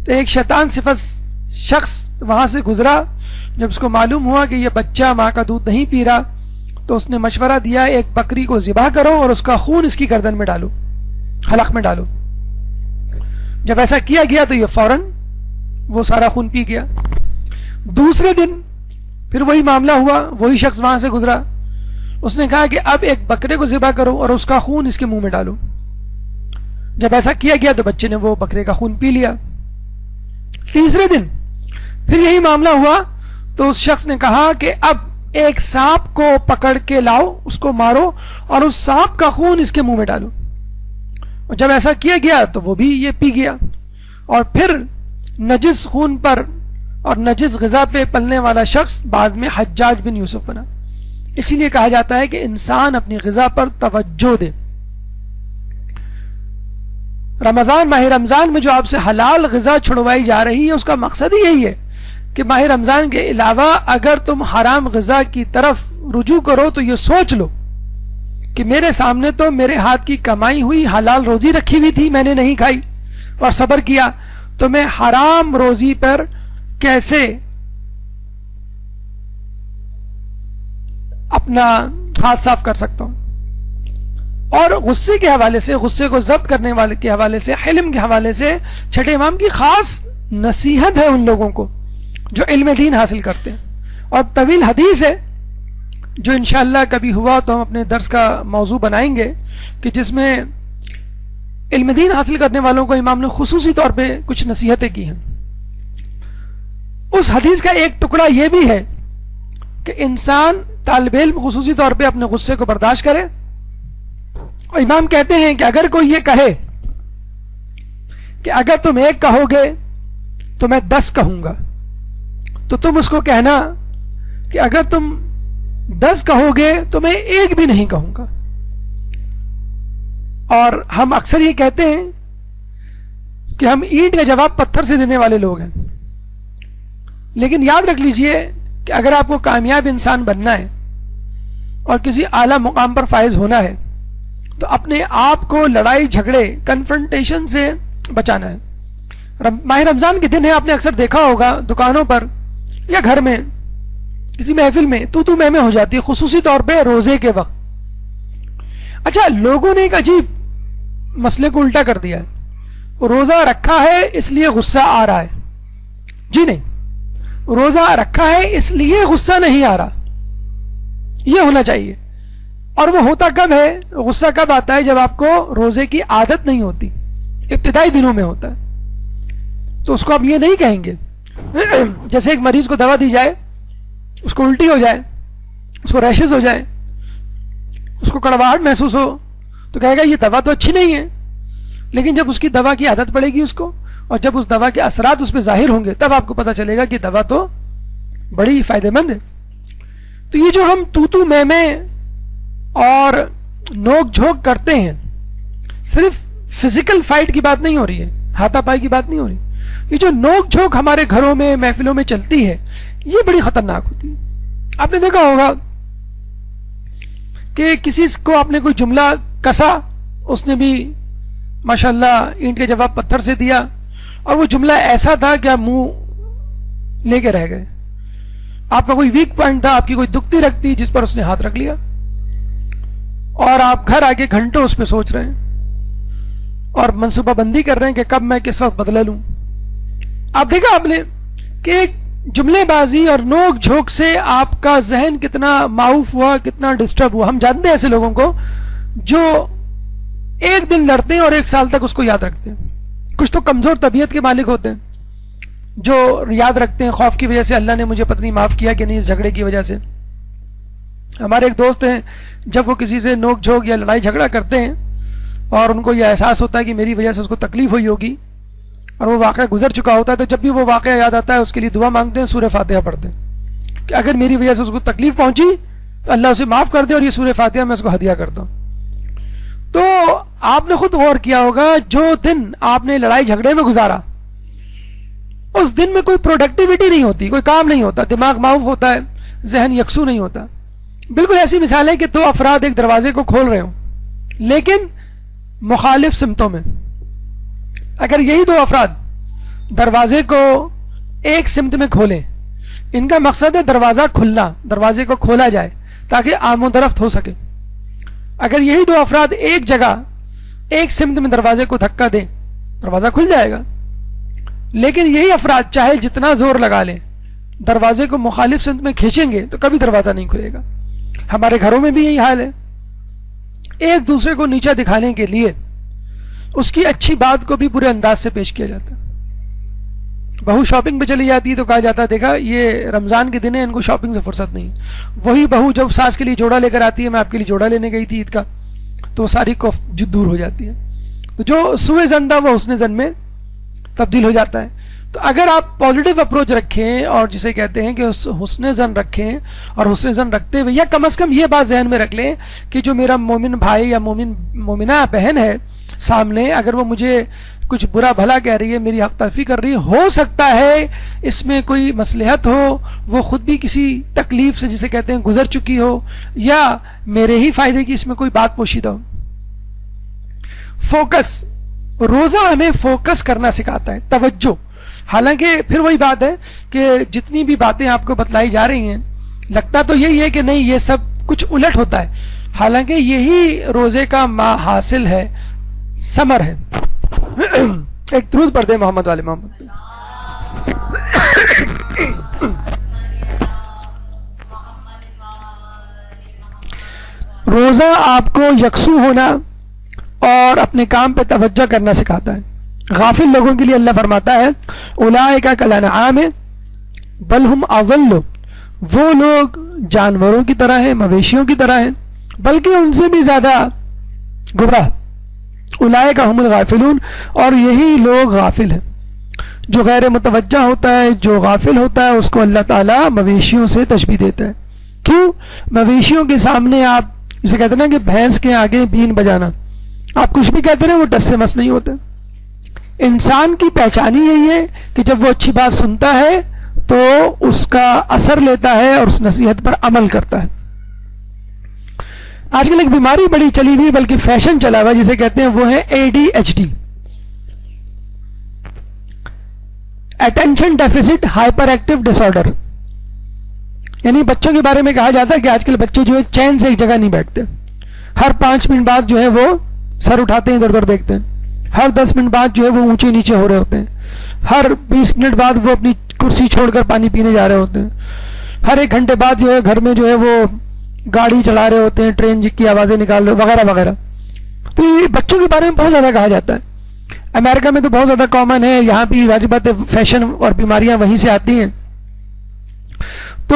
تو ایک شیطان صفت شخص وہاں سے گزرا، جب اس کو معلوم ہوا کہ یہ بچہ ماں کا دودھ نہیں پی رہا تو اس نے مشورہ دیا ایک بکری کو ذبح کرو اور اس کا خون اس کی گردن میں ڈالو، حلق میں ڈالو۔ جب ایسا کیا گیا تو یہ فوراً وہ سارا خون پی گیا۔ دوسرے دن پھر وہی معاملہ ہوا، وہی شخص وہاں سے گزرا، اس نے کہا کہ اب ایک بکرے کو ذبح کرو اور اس کا خون اس کے منہ میں ڈالو۔ جب ایسا کیا گیا تو بچے نے وہ بکرے کا خون پی لیا۔ تیسرے دن پھر یہی معاملہ ہوا تو اس شخص نے کہا کہ اب ایک سانپ کو پکڑ کے لاؤ، اس کو مارو اور اس سانپ کا خون اس کے منہ میں ڈالو. اور جب ایسا کیا گیا تو وہ بھی یہ پی گیا، اور پھر نجس خون پر اور نجس غذا پہ پلنے والا شخص بعد میں حجاج بن یوسف بنا. اسی لیے کہا جاتا ہے کہ انسان اپنی غذا پر توجہ دے. ماہ رمضان میں جو آپ سے حلال غذا چھڑوائی جا رہی ہے، اس کا مقصد ہی یہی ہے کہ ماہ رمضان کے علاوہ اگر تم حرام غذا کی طرف رجوع کرو تو یہ سوچ لو کہ میرے سامنے تو میرے ہاتھ کی کمائی ہوئی حلال روزی رکھی ہوئی تھی، میں نے نہیں کھائی اور صبر کیا، تو میں حرام روزی پر کیسے اپنا ہاتھ صاف کر سکتا ہوں. اور غصے کے حوالے سے، غصے کو ضبط کرنے والے کے حوالے سے، حلم کے حوالے سے چھٹے امام کی خاص نصیحت ہے ان لوگوں کو جو علم دین حاصل کرتے ہیں. اور طویل حدیث ہے جو انشاءاللہ کبھی ہوا تو ہم اپنے درس کا موضوع بنائیں گے، کہ جس میں علم دین حاصل کرنے والوں کو امام نے خصوصی طور پہ کچھ نصیحتیں کی ہیں. اس حدیث کا ایک ٹکڑا یہ بھی ہے کہ انسان طالب علم خصوصی طور پہ اپنے غصے کو برداشت کرے. اور امام کہتے ہیں کہ اگر کوئی یہ کہے کہ اگر تم ایک کہو گے تو میں 10 کہوں گا، تو تم اس کو کہنا کہ اگر تم 10 کہو گے تو میں ایک بھی نہیں کہوں گا. اور ہم اکثر یہ کہتے ہیں کہ ہم اینٹ کا جواب پتھر سے دینے والے لوگ ہیں، لیکن یاد رکھ لیجئے کہ اگر آپ کو کامیاب انسان بننا ہے اور کسی اعلیٰ مقام پر فائز ہونا ہے تو اپنے آپ کو لڑائی جھگڑے کنفرنٹیشن سے بچانا ہے. ماہ رمضان کے دن ہے، آپ نے اکثر دیکھا ہوگا دکانوں پر یا گھر میں کسی محفل میں تو میں ہو جاتی ہے، خصوصی طور پہ روزے کے وقت. اچھا، لوگوں نے ایک عجیب مسئلے کو الٹا کر دیا ہے، روزہ رکھا ہے اس لیے غصہ آ رہا ہے. جی نہیں، روزہ رکھا ہے اس لیے غصہ نہیں آ رہا، یہ ہونا چاہیے. اور وہ ہوتا کب ہے، غصہ کب آتا ہے؟ جب آپ کو روزے کی عادت نہیں ہوتی، ابتدائی دنوں میں ہوتا ہے. تو اس کو آپ یہ نہیں کہیں گے جیسے ایک مریض کو دوا دی جائے، اس کو الٹی ہو جائے، اس کو ریشز ہو جائے، اس کو کڑواہٹ محسوس ہو، تو کہے گا یہ دوا تو اچھی نہیں ہے. لیکن جب اس کی دوا کی عادت پڑے گی اس کو، اور جب اس دوا کے اثرات اس پہ ظاہر ہوں گے، تب آپ کو پتہ چلے گا کہ دوا تو بڑی فائدہ مند ہے. تو یہ جو ہم تو میں اور نوک جھوک کرتے ہیں، صرف فزیکل فائٹ کی بات نہیں ہو رہی ہے، ہاتھا پائی کی بات نہیں ہو رہی. یہ جو نوک جھوک ہمارے گھروں میں محفلوں میں چلتی ہے، یہ بڑی خطرناک ہوتی ہے. آپ نے دیکھا ہوگا کہ کسی کو آپ نے کوئی جملہ کسا، اس نے بھی ماشاءاللہ اینٹ کے جواب پتھر سے دیا، اور وہ جملہ ایسا تھا کہ آپ منہ لے کے رہ گئے. آپ کا کوئی ویک پوائنٹ تھا، آپ کی کوئی دکھتی رکھتی، جس پر اس نے ہاتھ رکھ لیا، اور آپ گھر آ کے گھنٹوں اس پہ سوچ رہے ہیں اور منصوبہ بندی کر رہے ہیں کہ کب میں کس وقت بدلہ لوں. آپ دیکھا آپ نے کہ ایک جملے بازی اور نوک جھوک سے آپ کا ذہن کتنا معاوف ہوا، کتنا ڈسٹرب ہوا. ہم جانتے ہیں ایسے لوگوں کو جو ایک دن لڑتے ہیں اور 1 سال تک اس کو یاد رکھتے ہیں. کچھ تو کمزور طبیعت کے مالک ہوتے ہیں جو یاد رکھتے ہیں خوف کی وجہ سے، اللہ نے مجھے پتہ نہیں معاف کیا کہ نہیں اس جھگڑے کی وجہ سے. ہمارے ایک دوست ہیں، جب وہ کسی سے نوک جھوک یا لڑائی جھگڑا کرتے ہیں اور ان کو یہ احساس ہوتا ہے کہ میری وجہ سے اس کو تکلیف ہوئی ہوگی اور وہ واقعہ گزر چکا ہوتا ہے، تو جب بھی وہ واقعہ یاد آتا ہے اس کے لیے دعا مانگتے ہیں، سورہ فاتحہ پڑھتے ہیں کہ اگر میری وجہ سے اس کو تکلیف پہنچی تو اللہ اسے معاف کر دے، اور یہ سورہ فاتحہ میں اس کو ہدیہ کرتا ہوں. تو آپ نے خود غور کیا ہوگا، جو دن آپ نے لڑائی جھگڑے میں گزارا، اس دن میں کوئی پروڈکٹیوٹی نہیں ہوتی، کوئی کام نہیں ہوتا، دماغ معاف ہوتا ہے، ذہن یکسو نہیں ہوتا. بالکل ایسی مثال ہے کہ 2 افراد ایک دروازے کو کھول رہے ہوں لیکن مخالف سمتوں میں. اگر یہی 2 افراد دروازے کو ایک سمت میں کھولیں، ان کا مقصد ہے دروازہ کھلنا، دروازے کو کھولا جائے تاکہ آم و درفت ہو سکے. اگر یہی 2 افراد ایک جگہ ایک سمت میں دروازے کو دھکا دیں، دروازہ کھل جائے گا. لیکن یہی افراد چاہے جتنا زور لگا لیں، دروازے کو مخالف سمت میں کھینچیں گے تو کبھی دروازہ نہیں کھلے گا. ہمارے گھروں میں بھی یہی حال ہے. ایک دوسرے کو نیچا دکھانے کے لیے اس کی اچھی بات کو بھی برے انداز سے پیش کیا جاتا ہے. بہو شاپنگ پہ چلی جاتی ہے تو کہا جاتا ہے دیکھا یہ رمضان کے دن ہے، ان کو شاپنگ سے فرصت نہیں. وہی بہو جب ساس کے لیے جوڑا لے کر آتی ہے، میں آپ کے لیے جوڑا لینے گئی تھی عید کا، تو وہ ساری کوفت دور ہو جاتی ہے. تو جو سوء ظن تھا وہ حسن ظن میں تبدیل ہو جاتا ہے. تو اگر آپ پازیٹیو اپروچ رکھیں اور جسے کہتے ہیں کہ حسن ظن رکھیں، اور حسن ظن رکھتے ہوئے یا کم از کم یہ بات ذہن میں رکھ لیں کہ جو میرا مومن بھائی یا مومنہ بہن ہے سامنے، اگر وہ مجھے کچھ برا بھلا کہہ رہی ہے، میری حق تلفی کر رہی ہے، ہو سکتا ہے اس میں کوئی مصلحت ہو، وہ خود بھی کسی تکلیف سے جسے کہتے ہیں گزر چکی ہو، یا میرے ہی فائدے کی اس میں کوئی بات پوشیدہ ہو. فوکس، روزہ ہمیں فوکس کرنا سکھاتا ہے، توجہ. حالانکہ پھر وہی بات ہے کہ جتنی بھی باتیں آپ کو بتلائی جا رہی ہیں لگتا تو یہی ہے کہ نہیں یہ سب کچھ الٹ ہوتا ہے، حالانکہ یہی روزے کا ما حاصل ہے، ثمر ہے. ایک درود پڑھ دیں محمد والے محمد پہ. روزہ آپ کو یکسو ہونا اور اپنے کام پہ توجہ کرنا سکھاتا ہے. غافل لوگوں کے لیے اللہ فرماتا ہے اولئک کالانعام بل ہم اضل، وہ لوگ جانوروں کی طرح ہیں، مویشیوں کی طرح ہیں، بلکہ ان سے بھی زیادہ گمراہ. اولئک هم الغافلون، اور یہی لوگ غافل ہیں. جو غیر متوجہ ہوتا ہے، جو غافل ہوتا ہے، اس کو اللہ تعالیٰ مویشیوں سے تشبیہ دیتا ہے. کیوں؟ مویشیوں کے سامنے آپ جسے کہتے ہیں نا کہ بھینس کے آگے بین بجانا، آپ کچھ بھی کہتے ہیں وہ ٹس سے مس نہیں ہوتے. انسان کی پہچان ہی یہی ہے کہ جب وہ اچھی بات سنتا ہے تو اس کا اثر لیتا ہے اور اس نصیحت پر عمل کرتا ہے. آج کل ایک بیماری بڑی چلی ہوئی، بلکہ فیشن چلا ہوا جسے کہتے ہیں، وہ ہے ADHD، attention deficit hyperactive disorder. یعنی بچوں کے بارے میں کہا جاتا ہے کہ آج کل بچے جو ہے چین سے ایک جگہ نہیں بیٹھتے، ہر 5 منٹ بعد جو ہے وہ سر اٹھاتے ہیں، ادھر ادھر دیکھتے ہیں، ہر 10 منٹ بعد جو ہے وہ اونچے نیچے ہو رہے ہوتے ہیں، ہر 20 منٹ بعد وہ اپنی کرسی چھوڑ کر پانی پینے جا رہے ہوتے ہیں، ہر 1 گھنٹے بعد جو ہے گھر میں جو ہے وہ گاڑی چلا رہے ہوتے ہیں، ٹرین کی آوازیں نکال رہے وغیرہ وغیرہ. تو یہ بچوں کے بارے میں بہت زیادہ کہا جاتا ہے. امریکہ میں تو بہت زیادہ کامن ہے، یہاں بھی ظاہر بات ہے فیشن اور بیماریاں وہیں سے آتی ہیں. تو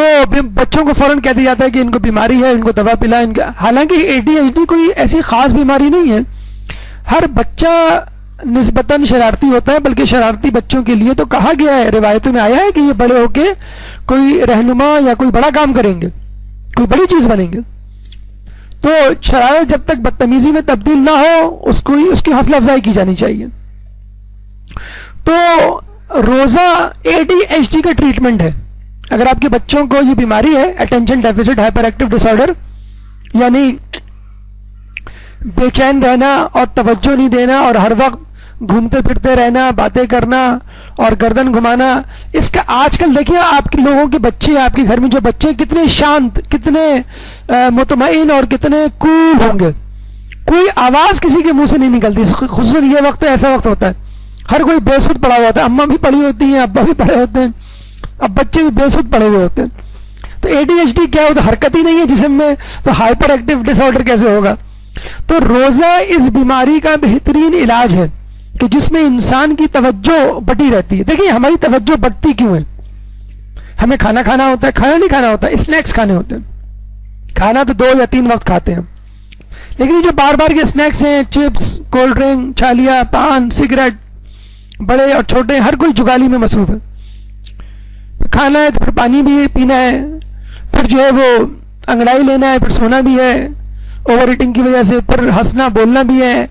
بچوں کو فوراً کہہ دیا جاتا ہے کہ ان کو بیماری ہے، ان کو دوا پلا. حالانکہ ADHD کوئی ایسی خاص بیماری نہیں ہے. ہر بچہ نسبتاً شرارتی ہوتا ہے، بلکہ شرارتی بچوں کے لیے تو کہا گیا ہے، روایتوں میں آیا ہے کہ یہ بڑے ہو کے کوئی رہنما یا کوئی بڑا کام کریں گے، کوئی بڑی چیز بنیں گے. تو شرارت جب تک بدتمیزی میں تبدیل نہ ہو اس کی حوصلہ افزائی کی جانی چاہیے. تو روزہ ADHD کا ٹریٹمنٹ ہے. اگر آپ کے بچوں کو یہ بیماری ہے attention deficit hyperactive disorder, یعنی بے چین رہنا اور توجہ نہیں دینا اور ہر وقت گھومتے پھرتے رہنا، باتیں کرنا اور گردن گھمانا، اس کا آج کل دیکھیے آپ کے لوگوں کے بچے، آپ کے گھر میں جو بچے کتنے شانت، کتنے مطمئن اور کتنے کول ہوں گے. کوئی آواز کسی کے منہ سے نہیں نکلتی. خصوصاً یہ وقت ایسا وقت ہوتا ہے ہر کوئی بے سود پڑا ہوا ہوتا ہے، اماں بھی پڑھی ہوتی ہیں، ابا بھی پڑھے ہوتے ہیں، اب بچے بھی بے سود پڑے ہوئے ہوتے ہیں. تو ADHD کیا ہوتا ہے؟ حرکت ہی نہیں ہے جسم میں، تو ہائپر ایکٹیو ڈس آرڈر کیسے ہوگا؟ تو روزہ اس بیماری کا بہترین علاج ہے کہ جس میں انسان کی توجہ بٹی رہتی ہے. دیکھیں ہماری توجہ بٹتی کیوں ہے؟ ہمیں کھانا کھانا ہوتا ہے، کھانا نہیں کھانا ہوتا، اسنیکس کھانے ہوتے ہیں. کھانا تو 2 یا 3 وقت کھاتے ہیں، لیکن یہ جو بار بار کے اسنیکس ہیں، چپس، کولڈ ڈرنک، چھالیا، پان، سگریٹ، بڑے اور چھوٹے، ہر کوئی جگالی میں مصروف ہے. کھانا ہے تو پھر پانی بھی پینا ہے، پھر جو ہے وہ انگڑائی لینا ہے، پھر سونا بھی ہے اوور ایٹنگ کی وجہ سے، پھر ہنسنا بولنا بھی ہے،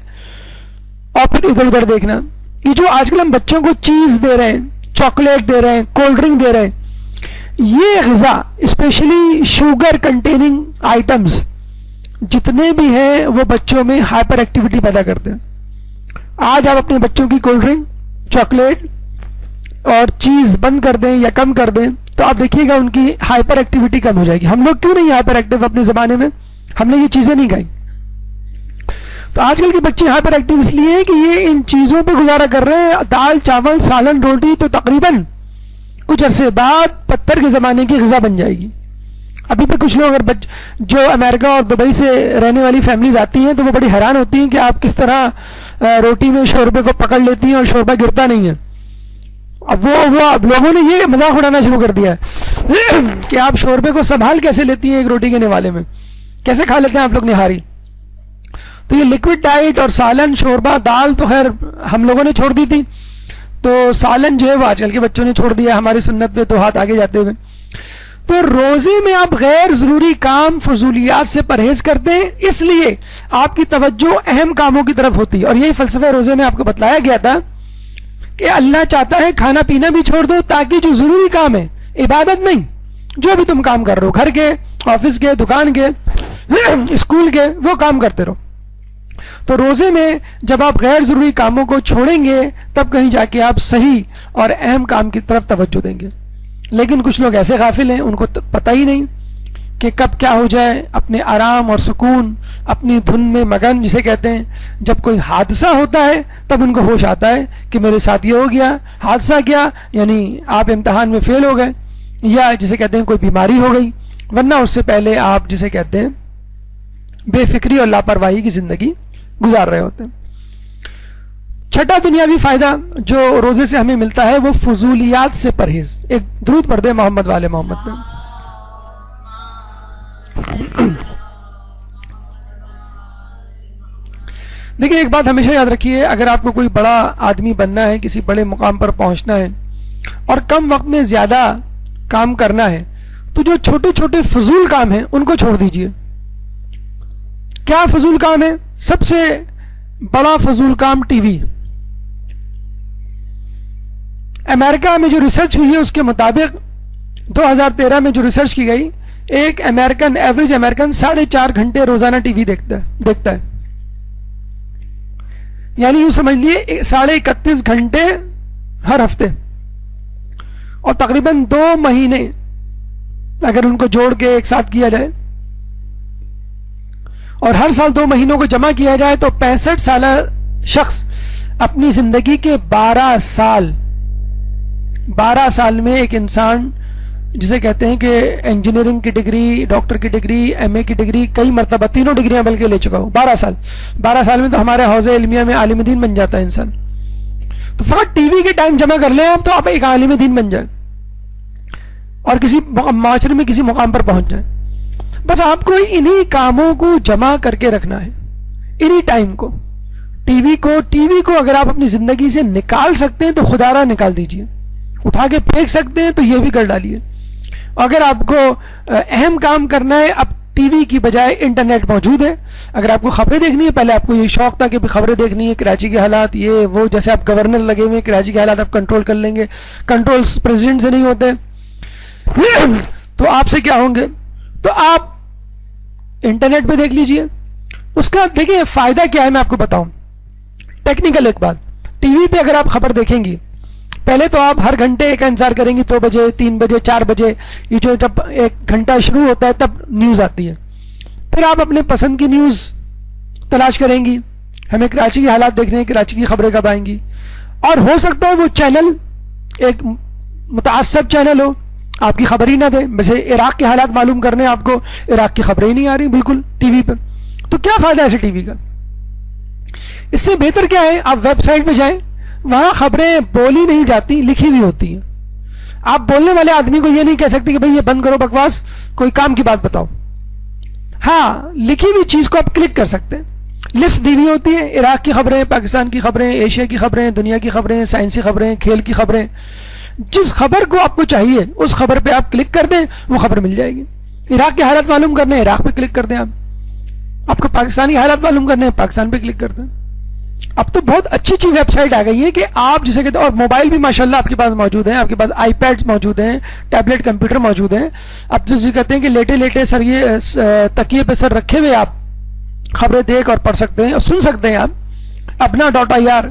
اور پھر ادھر ادھر دیکھنا. یہ جو آج کل ہم بچوں کو چیز دے رہے ہیں، چاکلیٹ دے رہے ہیں، کولڈ ڈرنک دے رہے ہیں، یہ غذا اسپیشلی شوگر کنٹیننگ آئٹمز جتنے بھی ہیں وہ بچوں میں ہائپر ایکٹیویٹی پیدا کرتے ہیں. آج آپ اپنے بچوں کی کولڈ ڈرنک، چاکلیٹ اور چیز بند کر دیں یا کم کر دیں تو آپ دیکھیے گا ان کی ہائپر ایکٹیویٹی کم ہو جائے گی. ہم لوگ کیوں نہیں ہائپر ایکٹیو اپنے زمانے میں؟ ہم نے یہ چیزیں نہیں کھائی. تو آج کل کے بچے ہائپر ایکٹیو اس لیے ہیں کہ یہ ان چیزوں پہ گزارا کر رہے ہیں. دال، چاول، سالن، روٹی تو تقریباً کچھ عرصے بعد پتھر کے زمانے کی غذا بن جائے گی. ابھی بھی کچھ لوگ اگر جو امریکہ اور دبئی سے رہنے والی فیملیز آتی ہیں تو وہ بڑی حیران ہوتی ہیں کہ آپ کس طرح روٹی میں شوربے کو پکڑ لیتی ہیں اور شوربہ گرتا نہیں ہے. اب اب لوگوں نے یہ مذاق اڑانا شروع کر دیا ہے کہ آپ شوربے کو سنبھال کیسے لیتی ہیں ایک روٹی کے نوالے میں, کیسے کھا لیتے ہیں آپ لوگ نہاری. تو یہ لکوڈ ڈائٹ اور سالن, شوربہ, دال تو خیر ہم لوگوں نے چھوڑ دی تھی, تو سالن جو ہے وہ آج کل کے بچوں نے چھوڑ دیا, ہماری سنت پہ تو ہاتھ آگے جاتے ہوئے. تو روزے میں آپ غیر ضروری کام, فضولیات سے پرہیز کرتے ہیں, اس لیے آپ کی توجہ اہم کاموں کی طرف ہوتی ہے. اور یہی فلسفہ روزے میں آپ کو بتلایا گیا تھا کہ اللہ چاہتا ہے کھانا پینا بھی چھوڑ دو, تاکہ جو ضروری کام ہے, عبادت نہیں, جو بھی تم کام کر رہے ہو, گھر کے, آفس کے, دکان کے, اسکول کے, وہ کام کرتے رہو. تو روزے میں جب آپ غیر ضروری کاموں کو چھوڑیں گے تب کہیں جا کے آپ صحیح اور اہم کام کی طرف توجہ دیں گے. لیکن کچھ لوگ ایسے غافل ہیں, ان کو پتہ ہی نہیں کہ کب کیا ہو جائے, اپنے آرام اور سکون, اپنی دھن میں مگن جسے کہتے ہیں. جب کوئی حادثہ ہوتا ہے تب ان کو ہوش آتا ہے کہ میرے ساتھ یہ ہو گیا. حادثہ کیا, یعنی آپ امتحان میں فیل ہو گئے, یا جسے کہتے ہیں کوئی بیماری ہو گئی, ورنہ اس سے پہلے آپ جسے کہتے ہیں بے فکری اور لاپرواہی کی زندگی گزار رہے ہوتے ہیں. چھٹا دنیاوی فائدہ جو روزے سے ہمیں ملتا ہے وہ فضولیات سے پرہیز. ایک درود پڑھ دیں محمد والے محمد پہ. دیکھیں ایک بات ہمیشہ یاد رکھیے, اگر آپ کو کوئی بڑا آدمی بننا ہے, کسی بڑے مقام پر پہنچنا ہے اور کم وقت میں زیادہ کام کرنا ہے, تو جو چھوٹے چھوٹے فضول کام ہیں ان کو چھوڑ دیجئے. کیا فضول کام ہے؟ سب سے بڑا فضول کام ٹی وی. امریکہ میں جو ریسرچ ہوئی ہے اس کے مطابق 2013 میں جو ریسرچ کی گئی, ایک امریکن, ایوریج امریکن 4.5 گھنٹے روزانہ ٹی وی دیکھتا ہے. یعنی یوں سمجھ لیے 31.5 گھنٹے ہر ہفتے, اور تقریباً 2 مہینے اگر ان کو جوڑ کے ایک ساتھ کیا جائے اور ہر سال 2 مہینوں کو جمع کیا جائے تو 65 سالہ شخص اپنی زندگی کے 12 سال میں ایک انسان جسے کہتے ہیں کہ انجینئرنگ کی ڈگری, ڈاکٹر کی ڈگری, ایم اے کی ڈگری, کئی مرتبہ 3 ڈگریاں بلکہ لے چکا ہوں. 12 سال میں تو ہمارے حوزے علمیہ میں عالم دین بن جاتا ہے انسان. تو فقط ٹی وی کے ٹائم جمع کر لیں آپ تو آپ ایک عالم دین بن جائیں اور کسی معاشرے میں کسی مقام پر پہنچ جائیں. بس آپ کو انہی کاموں کو جمع کر کے رکھنا ہے, انہی ٹائم کو. ٹی وی کو اگر آپ اپنی زندگی سے نکال سکتے ہیں تو خدا را نکال دیجئے, اٹھا کے پھینک سکتے ہیں تو یہ بھی کر ڈالیے. اگر آپ کو اہم کام کرنا ہے, اب ٹی وی کی بجائے انٹرنیٹ موجود ہے. اگر آپ کو خبریں دیکھنی ہے, پہلے آپ کو یہ شوق تھا کہ خبریں دیکھنی ہے, کراچی کے حالات, یہ وہ, جیسے آپ گورنر لگے ہوئے ہیں, کراچی کے حالات آپ کنٹرول کر لیں گے. کنٹرولز پریزیڈنٹ سے نہیں ہوتے تو آپ سے کیا ہوں گے؟ تو آپ انٹرنیٹ پہ دیکھ لیجئے. اس کا دیکھیں فائدہ کیا ہے میں آپ کو بتاؤں. ٹیکنیکل ایک بات, ٹی وی پہ اگر آپ خبر دیکھیں گی, پہلے تو آپ ہر گھنٹے کا انتظار کریں گی, 2 بجے, 3 بجے, 4 بجے, یہ جو جب 1 گھنٹہ شروع ہوتا ہے تب نیوز آتی ہے. پھر آپ اپنے پسند کی نیوز تلاش کریں گی, ہمیں کراچی کے حالات دیکھنے ہیں, کراچی کی خبریں کب آئیں گی. اور ہو سکتا ہے وہ چینل ایک متعصب چینل ہو, آپ کی خبر ہی نہ دے. ویسے عراق کے حالات معلوم کرنے آپ کو عراق کی خبریں ہی نہیں آ رہی بالکل ٹی وی پہ. تو کیا فائدہ ہے ایسے ٹی وی کا؟ اس سے بہتر کیا ہے, آپ ویب سائٹ پہ جائیں, وہاں خبریں بولی نہیں جاتی, لکھی ہوئی ہوتی ہیں. آپ بولنے والے آدمی کو یہ نہیں کہہ سکتے کہ بھئی یہ بند کرو بکواس, کوئی کام کی بات بتاؤ. ہاں, لکھی ہوئی چیز کو آپ کلک کر سکتے ہیں. لسٹ دی ہوئی ہوتی ہے, عراق کی خبریں, پاکستان کی خبریں, ایشیا کی خبریں, دنیا کی خبریں, سائنسی خبریں, کھیل کی خبریں. جس خبر کو آپ کو چاہیے اس خبر پہ آپ کلک کر دیں, وہ خبر مل جائے گی. عراق کے حالات معلوم کرنے ہیں, عراق پہ کلک کر دیں. آپ کو پاکستانی حالات معلوم کرنے ہیں, پاکستان پہ کلک کر دیں. اب تو بہت اچھی اچھی ویب سائٹ آ گئی ہے کہ آپ جسے کہتے ہیں, اور موبائل بھی ماشاءاللہ آپ کے پاس موجود ہیں, آپ کے پاس آئی پیڈز موجود ہیں, ٹیبلٹ کمپیوٹر موجود ہیں. اب جسے کہتے ہیں کہ لیٹے سر یہ تکیے پہ سر رکھے ہوئے آپ خبریں دیکھ اور پڑھ سکتے ہیں اور سن سکتے ہیں. آپ apna.ir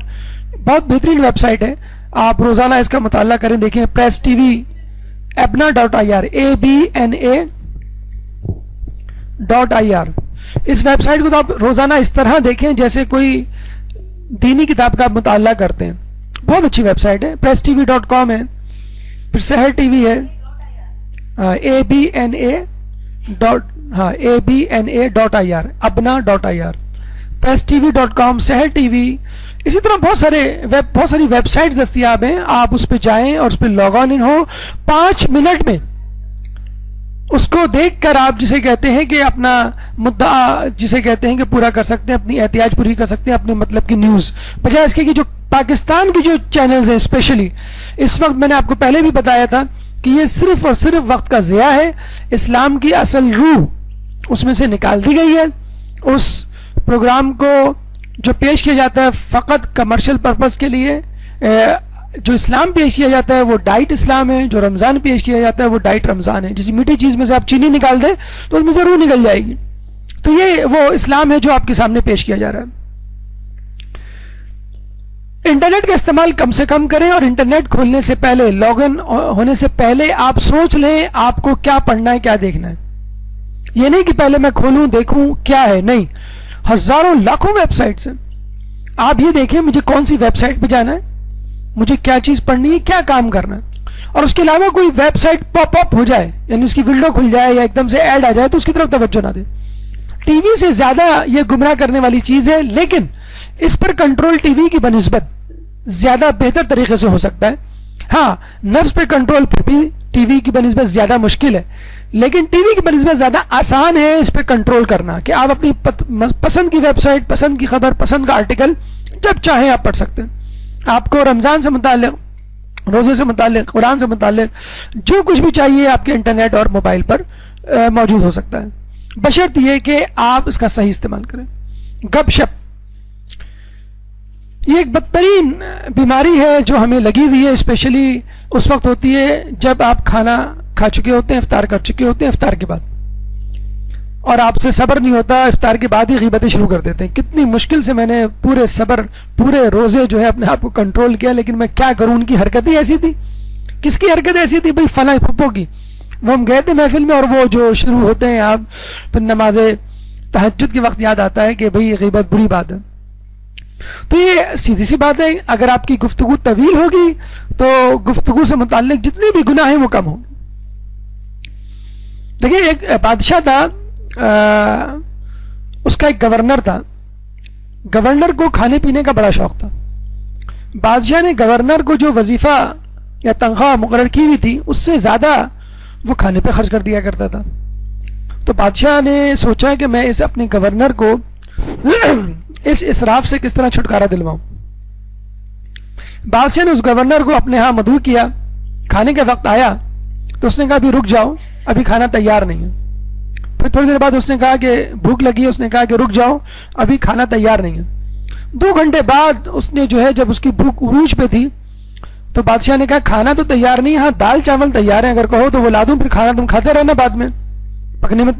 بہت بہترین ویب سائٹ ہے, آپ روزانہ اس کا مطالعہ کریں, دیکھیں. Press T V, apna.ir, abna.ir. اس ویب سائٹ کو تو آپ روزانہ اس طرح دیکھیں جیسے کوئی دینی کتاب کا آپ مطالعہ کرتے ہیں. بہت اچھی ویب سائٹ ہے. پریس ٹی وی .com ہے, پھر سحر ٹی وی ہے, abna.ir, abna.ir. PressTV.com, سحر ٹی وی، اسی طرح بہت ساری ویب سائٹس دستیاب ہیں. آپ اس پہ جائیں اور اس پہ لاگ آن ہو. 5 منٹ میں اس کو دیکھ کر آپ جسے کہتے ہیں کہ اپنا مدعا جسے کہتے ہیں کہ پورا کر سکتے ہیں، اپنی احتیاج پوری کر سکتے ہیں، اپنے مطلب کی نیوز. بجائے اس کے کہ جو پاکستان کی جو چینلز ہیں اسپیشلی اس وقت، میں نے آپ کو پہلے بھی بتایا تھا کہ یہ صرف اور صرف وقت کا ضیاع ہے. اسلام کی اصل روح اس میں سے نکال دی گئی ہے. اس پروگرام کو جو پیش کیا جاتا ہے فقط کمرشل پرپس کے لیے. جو اسلام پیش کیا جاتا ہے وہ ڈائٹ اسلام ہے، جو رمضان پیش کیا جاتا ہے وہ ڈائٹ رمضان ہے. جیسے میٹھی چیز میں سے آپ چینی نکال دیں تو اس میں سے روح نکل جائے گی. تو یہ وہ اسلام ہے جو آپ کے سامنے پیش کیا جا رہا ہے. انٹرنیٹ کا استعمال کم سے کم کریں، اور انٹرنیٹ کھولنے سے پہلے، لاگ ان ہونے سے پہلے آپ سوچ لیں آپ کو کیا پڑھنا ہے، کیا دیکھنا ہے. یہ نہیں کہ پہلے میں کھولوں دیکھوں کیا ہے، نہیں. ہزاروں لاکھوں ویب سائٹس ہیں. آپ یہ دیکھیں مجھے کون سی ویب سائٹ پہ جانا ہے، مجھے کیا چیز پڑھنی ہے، کیا کام کرنا ہے. اور اس کے علاوہ کوئی ویب سائٹ پاپ اپ ہو جائے، یعنی اس کی ونڈو کھل جائے یا ایک دم سے ایڈ آ جائے تو اس کی طرف توجہ نہ دیں. ٹی وی سے زیادہ یہ گمراہ کرنے والی چیز ہے، لیکن اس پر کنٹرول ٹی وی کی بنسبت زیادہ بہتر طریقے سے ہو سکتا ہے. ہاں، نفس پہ کنٹرول پھر بھی ٹی وی کی بنسبت زیادہ مشکل ہے، لیکن ٹی وی کی بنسبت زیادہ آسان ہے اس پہ کنٹرول کرنا، کہ آپ اپنی پسند کی ویب سائٹ، پسند کی خبر، پسند کا آرٹیکل جب چاہیں آپ پڑھ سکتے ہیں. آپ کو رمضان سے متعلق، روزے سے متعلق، قرآن سے متعلق جو کچھ بھی چاہیے آپ کے انٹرنیٹ اور موبائل پر موجود ہو سکتا ہے، بشرط یہ کہ آپ اس کا صحیح استعمال کریں. گپ شپ یہ ایک بدترین بیماری ہے جو ہمیں لگی ہوئی ہے. اسپیشلی اس وقت ہوتی ہے جب آپ کھانا کھا چکے ہوتے ہیں، افطار کر چکے ہوتے ہیں، افطار کے بعد، اور آپ سے صبر نہیں ہوتا، افطار کے بعد ہی غیبتیں شروع کر دیتے ہیں. کتنی مشکل سے میں نے پورے روزے جو ہے اپنے آپ کو کنٹرول کیا، لیکن میں کیا کروں، ان کی حرکت ہی ایسی تھی. کس کی حرکت ایسی تھی؟ بھائی فلاں پھپھو کی. وہ ہم گئے تھے محفل میں، اور وہ جو شروع ہوتے ہیں آپ پھر نماز تہجد کے وقت یاد آتا ہے کہ بھائی غیبت بری بات ہے. تو یہ سیدھی سی بات ہے، اگر آپ کی گفتگو طویل ہوگی تو گفتگو سے متعلق جتنے بھی گناہ ہیں وہ کم ہوں گے. دیکھیے، ایک بادشاہ تھا، اس کا ایک گورنر تھا. گورنر کو کھانے پینے کا بڑا شوق تھا. بادشاہ نے گورنر کو جو وظیفہ یا تنخواہ مقرر کی ہوئی تھی اس سے زیادہ وہ کھانے پہ خرچ کر دیا کرتا تھا. تو بادشاہ نے سوچا کہ میں اس اپنے گورنر کو اس اسراف سے کس طرح چھٹکارا دلواؤں. بادشاہ نے اس گورنر کو اپنے ہاں مدعو کیا. کھانے کا وقت آیا تو اس نے کہا ابھی رک جاؤ، ابھی کھانا تیار نہیں ہے. پھر تھوڑی دیر بعد اس نے کہا کہ بھوک لگی ہے، اس نے کہا کہ رک جاؤ، ابھی کھانا تیار نہیں ہے. 2 گھنٹے بعد اس نے جو ہے جب اس کی بھوک عروج پہ تھی تو بادشاہ نے کہا کھانا تو تیار نہیں، ہاں دال چاول تیار ہیں، اگر کہو تو وہ لا دوں، پھر کھانا تم کھاتے رہنا، بعد میں پکنے میں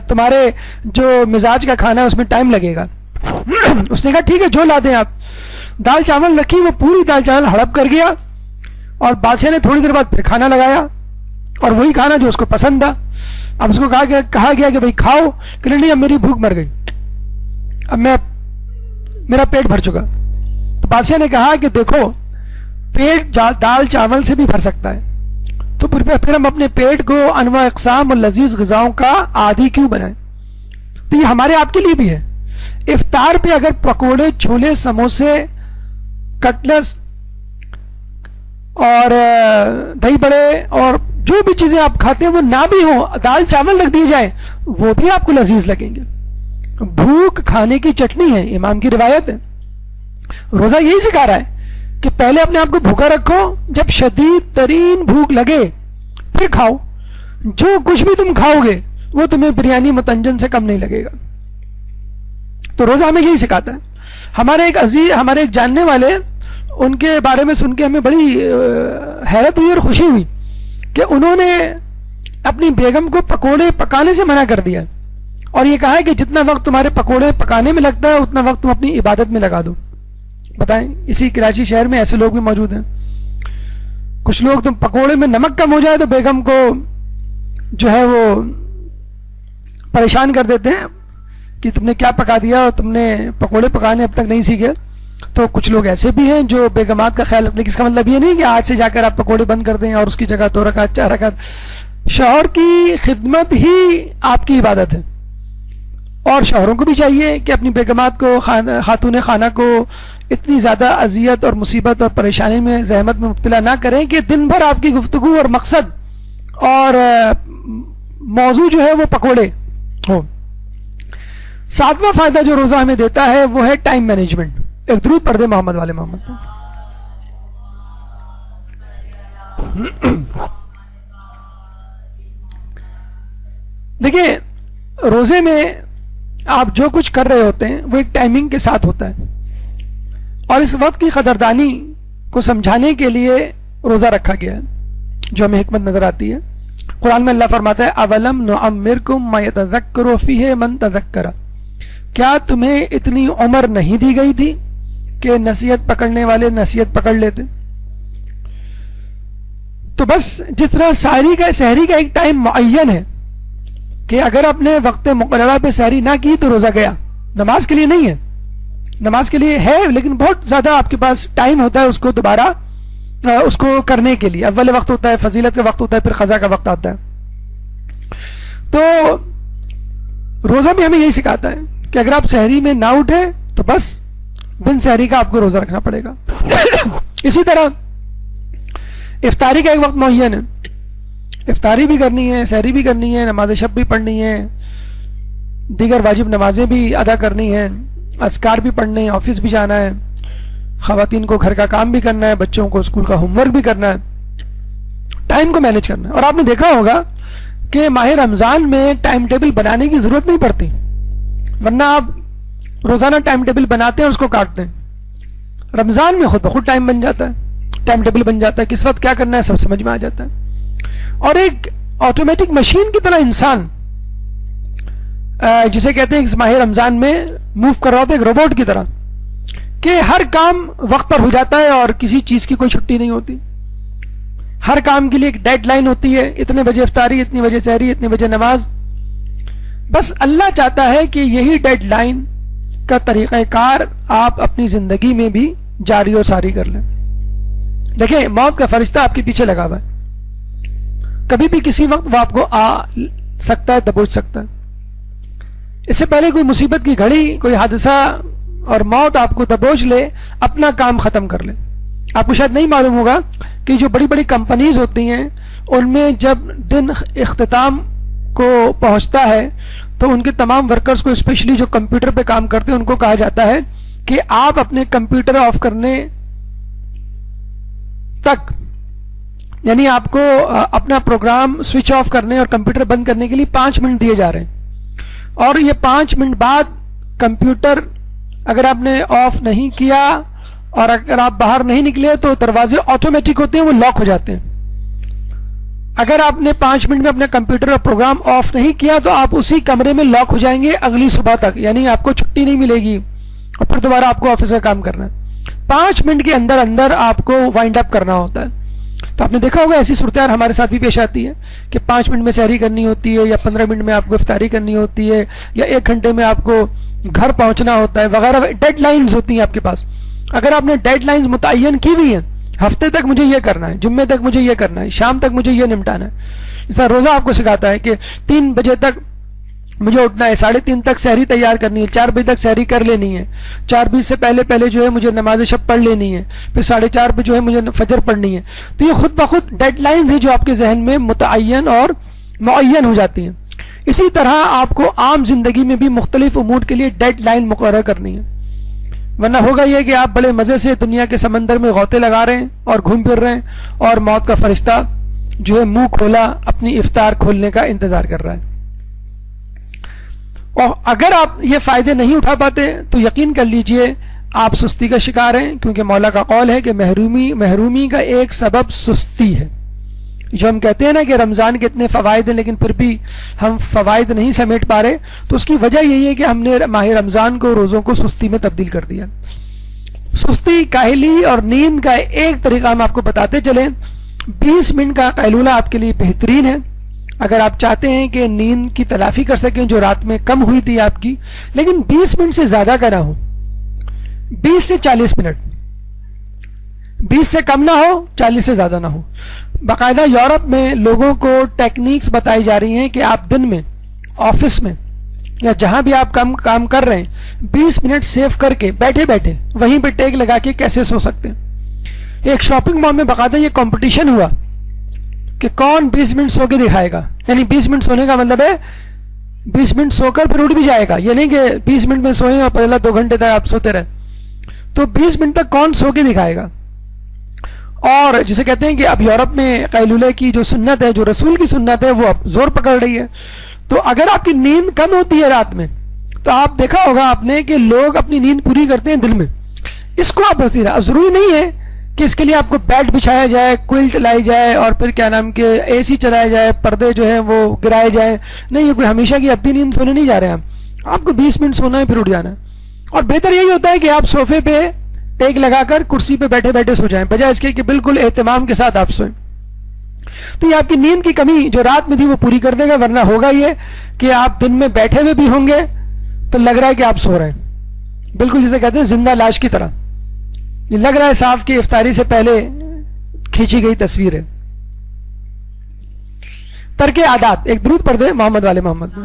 تمہارے جو مزاج کا کھانا ہے اس میں ٹائم لگے گا. اس نے کہا ٹھیک ہے جو لا دیں آپ. دال چاول رکھی، وہ پوری دال چاول ہڑپ کر گیا، اور بادشاہ نے تھوڑی دیر بعد پھر کھانا لگایا، اور وہی کھانا جو اس کو پسند تھا. اب اس کو کہا گیا کہ بھائی کھاؤ، کہ نہیں اب میری بھوک مر گئی، اب میرا پیٹ بھر چکا. تو بادشاہ نے کہا کہ دیکھو پیٹ دال چاول سے بھی بھر سکتا ہے، تو پھر ہم اپنے پیٹ کو انواع اقسام اور لذیذ غذاؤں کا عادی کیوں بنائیں. تو یہ ہمارے آپ کے لیے بھی ہے. افطار پہ اگر پکوڑے، چھولے، سموسے، کٹلس اور دہی بڑے اور جو بھی چیزیں آپ کھاتے ہیں وہ نہ بھی ہوں، دال چاول رکھ دیے جائیں، وہ بھی آپ کو لذیذ لگیں گے. بھوک کھانے کی چٹنی ہے، امام کی روایت ہے. روزہ یہی سکھا رہا ہے کہ پہلے اپنے آپ کو بھوکا رکھو، جب شدید ترین بھوک لگے پھر کھاؤ. جو کچھ بھی تم کھاؤ گے وہ تمہیں بریانی متنجن سے کم نہیں لگے گا. تو روزہ ہمیں یہی سکھاتا ہے. ہمارے ایک جاننے والے، ان کے بارے میں سن کے ہمیں بڑی حیرت ہوئی اور خوشی ہوئی کہ انہوں نے اپنی بیگم کو پکوڑے پکانے سے منع کر دیا، اور یہ کہا ہے کہ جتنا وقت تمہارے پکوڑے پکانے میں لگتا ہے اتنا وقت تم اپنی عبادت میں لگا دو. بتائیں، اسی کراچی شہر میں ایسے لوگ بھی موجود ہیں. کچھ لوگ تم پکوڑے میں نمک کم ہو جائے تو بیگم کو جو ہے وہ پریشان کر دیتے ہیں کہ تم نے کیا پکا دیا اور تم نے پکوڑے پکانے اب تک نہیں سیکھے. تو کچھ لوگ ایسے بھی ہیں جو بیگمات کا خیال رکھتے ہیں. اس کا مطلب یہ نہیں کہ آج سے جا کر آپ پکوڑے بند کر دیں اور اس کی جگہ 2 رکعت 4 رکعت. شوہر کی خدمت ہی آپ کی عبادت ہے، اور شوہروں کو بھی چاہیے کہ اپنی بیگمات کو خاتون خانہ کو اتنی زیادہ اذیت اور مصیبت اور پریشانی میں زحمت میں مبتلا نہ کریں کہ دن بھر آپ کی گفتگو اور مقصد اور موضوع جو ہے وہ پکوڑے ہو. 7واں فائدہ جو روزہ ہمیں دیتا ہے وہ ہے ٹائم مینجمنٹ. ایک درود پڑھ دے محمد والے محمد. دیکھیں روزے میں آپ جو کچھ کر رہے ہوتے ہیں وہ ایک ٹائمنگ کے ساتھ ہوتا ہے, اور اس وقت کی قدردانی کو سمجھانے کے لیے روزہ رکھا گیا ہے, جو ہمیں حکمت نظر آتی ہے. قرآن میں اللہ فرماتا ہے اولم نعمرکم ما یتذکر فیہ من تذکر, کیا تمہیں اتنی عمر نہیں دی گئی تھی کہ نصیحت پکڑنے والے نصیحت پکڑ لیتے. تو بس جس طرح سحری کا ایک ٹائم معین ہے کہ اگر آپ نے وقت مقررہ پہ سحری نہ کی تو روزہ گیا. نماز کے لیے نہیں ہے, نماز کے لیے ہے لیکن بہت زیادہ آپ کے پاس ٹائم ہوتا ہے اس کو دوبارہ اس کو کرنے کے لیے. اول وقت ہوتا ہے, فضیلت کا وقت ہوتا ہے, پھر قضا کا وقت آتا ہے. تو روزہ بھی ہمیں یہی سکھاتا ہے کہ اگر آپ سحری میں نہ اٹھے تو بس بن سحری کا آپ کو روزہ رکھنا پڑے گا. اسی طرح افطاری کا ایک وقت معین ہے, افطاری بھی کرنی ہے, سحری بھی کرنی ہے, نماز شب بھی پڑھنی ہے, دیگر واجب نمازیں بھی ادا کرنی ہیں, اذکار بھی پڑھنے ہیں, آفس بھی جانا ہے, خواتین کو گھر کا کام بھی کرنا ہے, بچوں کو اسکول کا ہوم ورک بھی کرنا ہے, ٹائم کو مینج کرنا ہے. اور آپ نے دیکھا ہوگا کہ ماہ رمضان میں ٹائم ٹیبل بنانے کی ضرورت نہیں پڑتی, ورنہ آپ روزانہ ٹائم ٹیبل بناتے ہیں اور اس کو کاٹتے ہیں. رمضان میں خود بخود ٹائم بن جاتا ہے, ٹائم ٹیبل بن جاتا ہے, کس وقت کیا کرنا ہے سب سمجھ میں آ جاتا ہے. اور ایک آٹومیٹک مشین کی طرح انسان جسے کہتے ہیں اس ماہ رمضان میں موو کر رہا ہوتا ہے, ایک روبوٹ کی طرح, کہ ہر کام وقت پر ہو جاتا ہے اور کسی چیز کی کوئی چھٹی نہیں ہوتی. ہر کام کے لیے ایک ڈیڈ لائن ہوتی ہے, اتنے بجے افطاری, اتنی بجے سحری, اتنے بجے نماز. بس اللہ چاہتا ہے کہ یہی ڈیڈ لائن کا طریقہ کار آپ اپنی زندگی میں بھی جاری اور ساری کر لیں. دیکھیں موت کا فرشتہ آپ کے پیچھے لگا ہوا ہے, کبھی بھی کسی وقت وہ آپ کو آ سکتا ہے, دبوچ سکتا ہے. اس سے پہلے کوئی مصیبت کی گھڑی, کوئی حادثہ اور موت آپ کو دبوچ لے, اپنا کام ختم کر لے. آپ کو شاید نہیں معلوم ہوگا کہ جو بڑی بڑی کمپنیز ہوتی ہیں ان میں جب دن اختتام کو پہنچتا ہے تو ان کے تمام ورکرز کو, اسپیشلی جو کمپیوٹر پہ کام کرتے ہیں, ان کو کہا جاتا ہے کہ آپ اپنے کمپیوٹر آف کرنے تک, یعنی آپ کو اپنا پروگرام سوئچ آف کرنے اور کمپیوٹر بند کرنے کے لیے 5 منٹ دیے جا رہے ہیں. اور یہ 5 منٹ بعد کمپیوٹر اگر آپ نے آف نہیں کیا اور اگر آپ باہر نہیں نکلے تو دروازے آٹومیٹک ہوتے ہیں, وہ لاک ہو جاتے ہیں. اگر آپ نے 5 منٹ میں اپنا کمپیوٹر اور پروگرام آف نہیں کیا تو آپ اسی کمرے میں لاک ہو جائیں گے اگلی صبح تک, یعنی آپ کو چھٹی نہیں ملے گی اور پھر دوبارہ آپ کو آفس کا کام کرنا ہے. 5 منٹ کے اندر اندر آپ کو وائنڈ اپ کرنا ہوتا ہے. تو آپ نے دیکھا ہوگا ایسی صورتحال ہمارے ساتھ بھی پیش آتی ہے کہ 5 منٹ میں سحری کرنی ہوتی ہے, یا 15 منٹ میں آپ کو افطاری کرنی ہوتی ہے, یا 1 گھنٹے میں آپ کو گھر پہنچنا ہوتا ہے وغیرہ. ڈیڈ لائنز ہوتی ہیں آپ کے پاس. اگر آپ نے ڈیڈ لائنز متعین کی ہوئی ہیں, ہفتے تک مجھے یہ کرنا ہے, جمعے تک مجھے یہ کرنا ہے, شام تک مجھے یہ نمٹانا ہے. اس طرح روزہ آپ کو سکھاتا ہے کہ 3 بجے تک مجھے اٹھنا ہے, 3:30 تک سحری تیار کرنی ہے, 4 بجے تک سحری کر لینی ہے, 4:20 سے پہلے جو ہے مجھے نماز شب پڑھ لینی ہے, پھر 4:30 پہ جو ہے مجھے فجر پڑھنی ہے. تو یہ خود بخود ڈیڈ لائنز ہیں جو آپ کے ذہن میں متعین اور معین ہو جاتی ہیں. اسی طرح آپ کو عام زندگی میں بھی مختلف امور کے لیے ڈیڈ لائن مقرر کرنی ہے, ورنہ ہوگا یہ کہ آپ بڑے مزے سے دنیا کے سمندر میں غوطے لگا رہے ہیں اور گھوم پھر رہے ہیں, اور موت کا فرشتہ جو ہے منہ کھولا اپنی افطار کھولنے کا انتظار کر رہا ہے. اور اگر آپ یہ فائدے نہیں اٹھا پاتے تو یقین کر لیجئے آپ سستی کا شکار ہیں, کیونکہ مولا کا قول ہے کہ محرومی کا ایک سبب سستی ہے. جو ہم کہتے ہیں نا کہ رمضان کے اتنے فوائد ہیں لیکن پھر بھی ہم فوائد نہیں سمیٹ پا رہے, تو اس کی وجہ یہی ہے کہ ہم نے ماہ رمضان کو, روزوں کو سستی میں تبدیل کر دیا. سستی, کاہلی اور نیند کا ایک طریقہ ہم آپ کو بتاتے چلیں. 20 منٹ کا قیلولہ آپ کے لیے بہترین ہے اگر آپ چاہتے ہیں کہ نیند کی تلافی کر سکیں جو رات میں کم ہوئی تھی آپ کی, لیکن 20 منٹ سے زیادہ کا نہ ہو, 20 سے 40 منٹ, 20 سے کم نہ ہو, 40 سے زیادہ نہ ہو. باقاعدہ یورپ میں لوگوں کو ٹیکنیکس بتائی جا رہی ہیں کہ آپ دن میں آفس میں یا جہاں بھی آپ کام کر رہے ہیں 20 منٹ سیو کر کے بیٹھے بیٹھے وہیں پہ ٹیک لگا کے کیسے سو سکتے ہیں. ایک شاپنگ مال میں باقاعدہ یہ کمپٹیشن ہوا کہ کون 20 منٹ سو کے دکھائے گا. یعنی 20 منٹ سونے کا مطلب ہے 20 منٹ سو کر پھر اٹھ بھی جائے گا. یہ نہیں کہ 20 منٹ میں سوئیں اور پہلا 2 گھنٹے تک آپ سوتے رہے. تو 20 منٹ تک کون سو کے دکھائے گا. اور جسے کہتے ہیں کہ اب یورپ میں قیلولے کی جو سنت ہے, جو رسول کی سنت ہے, وہ اب زور پکڑ رہی ہے. تو اگر آپ کی نیند کم ہوتی ہے رات میں تو آپ دیکھا ہوگا آپ نے کہ لوگ اپنی نیند پوری کرتے ہیں دن میں. اس کو آپ ضروری نہیں ہے کہ اس کے لیے آپ کو بیڈ بچھایا جائے, کوئلٹ لائی جائے اور پھر کیا نام کہ اے سی چلایا جائے, پردے جو ہیں وہ گرائے جائیں. نہیں, یہ کوئی ہمیشہ کی ابدی نیند سونے نہیں جا رہے ہیں. آپ کو 20 منٹ سونا ہے پھر اٹھ جانا ہے. اور بہتر یہی ہوتا ہے کہ آپ صوفے پہ ٹیک لگا کر کرسی پہ بیٹھے بیٹھے سو جائیں, بجائے اس کے کہ بالکل اہتمام کے ساتھ آپ سوئیں. تو یہ آپ کی نیند کی کمی جو رات میں تھی وہ پوری کر دے گا. ورنہ ہوگا یہ کہ آپ دن میں بیٹھے ہوئے بھی ہوں گے تو لگ رہا ہے کہ آپ سو رہے ہیں, بالکل جسے کہتے ہیں زندہ لاش کی طرح. یہ لگ رہا ہے صاف کہ افطاری سے پہلے کھینچی گئی تصویر ہے. ترک عادات. ایک درود پڑھ دیں محمد والے محمد میں.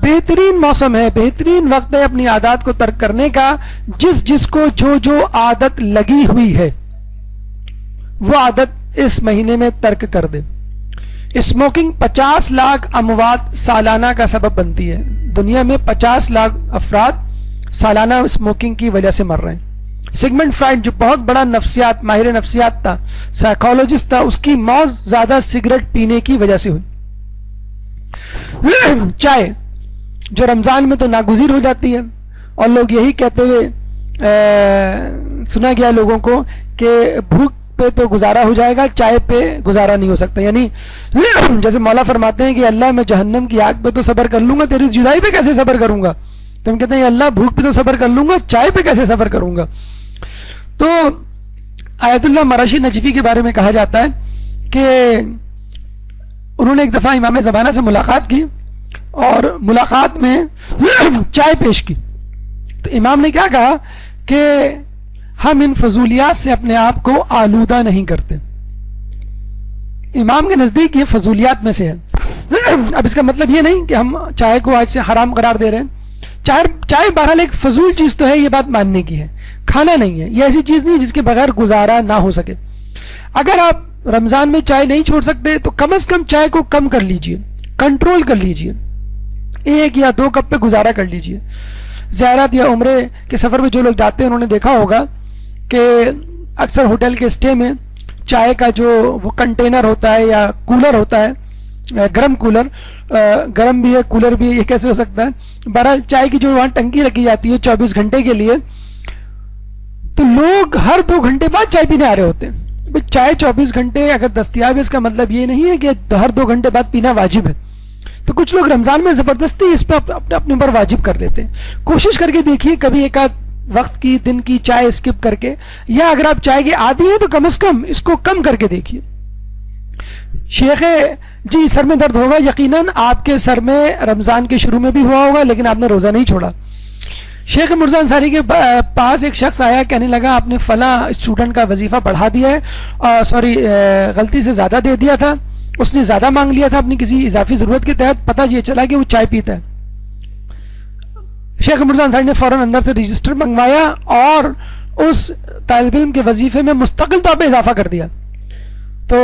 بہترین موسم ہے, بہترین وقت ہے اپنی عادات کو ترک کرنے کا. جس کو جو عادت لگی ہوئی ہے وہ عادت اس مہینے میں ترک کر دے. اسموکنگ 50 لاکھ اموات سالانہ کا سبب بنتی ہے. دنیا میں 50 لاکھ افراد سالانہ اسموکنگ کی وجہ سے مر رہے ہیں. سگمنڈ فرائڈ جو بہت بڑا نفسیات ماہر نفسیات تھا, سائیکالوجسٹ تھا, اس کی موت زیادہ سگریٹ پینے کی وجہ سے ہوئی. چائے جو رمضان میں تو ناگزیر ہو جاتی ہے, اور لوگ یہی کہتے ہوئے سنا گیا لوگوں کو کہ بھوک پہ تو گزارا ہو جائے گا, چائے پہ گزارا نہیں ہو سکتا. یعنی جیسے مولا فرماتے ہیں کہ اللہ میں جہنم کی آگ پہ تو صبر کر لوں گا, تیری جدائی پہ کیسے صبر کروں گا. تو ہم کہتے ہیں اللہ بھوک پہ تو صبر کر لوں گا, چائے پہ کیسے صبر کروں گا. تو آیت اللہ مراشی نجفی کے بارے میں کہا جاتا ہے کہ انہوں نے ایک دفعہ امام زمانہ سے ملاقات کی اور ملاقات میں چائے پیش کی. تو امام نے کیا کہا کہ ہم ان فضولیات سے اپنے آپ کو آلودہ نہیں کرتے. امام کے نزدیک یہ فضولیات میں سے ہے. اب اس کا مطلب یہ نہیں کہ ہم چائے کو آج سے حرام قرار دے رہے ہیں. چائے بہرحال ایک فضول چیز تو ہے, یہ بات ماننے کی ہے, کھانا نہیں ہے. یہ ایسی چیز نہیں جس کے بغیر گزارا نہ ہو سکے. اگر آپ رمضان میں چائے نہیں چھوڑ سکتے تو کم از کم چائے کو کم کر لیجئے, کنٹرول کر لیجئے, 1 یا 2 کپ پہ گزارا کر لیجئے. زیارت یا عمرے کے سفر میں جو لوگ جاتے ہیں انہوں نے دیکھا ہوگا کہ اکثر ہوٹل کے اسٹے میں چائے کا جو وہ کنٹینر ہوتا ہے یا کولر ہوتا ہے, گرم کولر, گرم بھی ہے کولر بھی ہے, یہ کیسے ہو سکتا ہے. بہرحال چائے کی جو وہاں ٹنکی رکھی جاتی ہے 24 گھنٹے کے لیے, تو لوگ ہر 2 گھنٹے بعد چائے پینے آ رہے ہوتے ہیں. چائے 24 گھنٹے اگر دستیاب ہے اس کا مطلب یہ نہیں ہے کہ ہر 2 گھنٹے بعد پینا واجب ہے. تو کچھ لوگ رمضان میں زبردستی اس پہ اپنے اوپر واجب کر لیتے ہیں. کوشش کر کے دیکھیے کبھی ایک آدھ وقت کی دن کی چائے اسکپ کر کے, یا اگر آپ چائے کے عادی ہیں تو کم از کم اس کو کم کر کے دیکھیے. شیخ جی سر میں درد ہوگا, یقیناً آپ کے سر میں رمضان کے شروع میں بھی ہوا ہوگا لیکن آپ نے روزہ نہیں چھوڑا. شیخ مرزا انصاری کے پاس ایک شخص آیا, کہنے لگا آپ نے فلاں اسٹوڈنٹ کا وظیفہ بڑھا دیا ہے, سوری غلطی سے زیادہ دے دیا تھا, اس نے زیادہ مانگ لیا تھا اپنی کسی اضافی ضرورت کے تحت, پتہ یہ چلا کہ وہ چائے پیتا ہے. شیخ مرزا انصاری نے فوراً اندر سے رجسٹر منگوایا اور اس طالب علم کے وظیفے میں مستقل طور پہ اضافہ کر دیا. تو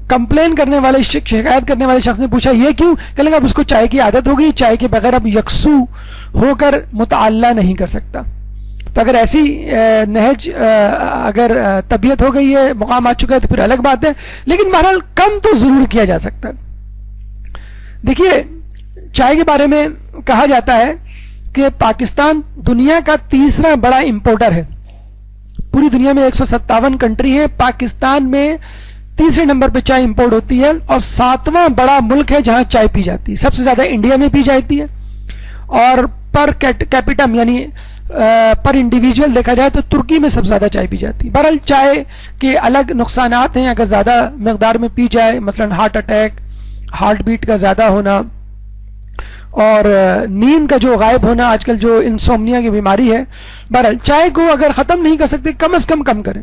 کمپلین کرنے والے شکایت کرنے والے شخص نے پوچھا یہ کیوں؟ کہنے لگا اب اس کو چائے کی عادت ہو گئی, چائے کے بغیر اب یکسو ہو کر متعالہ نہیں کر سکتا. تو اگر ایسی نہج اگر طبیعت ہو گئی ہے, مقام آ چکا ہے تو پھر الگ بات ہے, لیکن بہرحال کم تو ضرور کیا جا سکتا ہے. دیکھیے چائے کے بارے میں کہا جاتا ہے کہ پاکستان دنیا کا 3را بڑا امپورٹر ہے. پوری دنیا میں 157 کنٹری ہیں, پاکستان میں 3رے نمبر پہ چائے امپورٹ ہوتی ہے, اور 7واں بڑا ملک ہے جہاں چائے پی جاتی ہے. سب سے زیادہ انڈیا میں پی جاتی ہے, اور پر کیپیٹم یعنی پر انڈیویجول دیکھا جائے تو ترکی میں سب سے زیادہ چائے پی جاتی ہے. بہرحال چائے کے الگ نقصانات ہیں اگر زیادہ مقدار میں پی جائے, مثلا ہارٹ اٹیک, ہارٹ بیٹ کا زیادہ ہونا, اور نیند کا جو غائب ہونا, آج کل جو انسومنیا کی بیماری ہے. بہرحال چائے کو اگر ختم نہیں کر سکتے کم از کم کریں.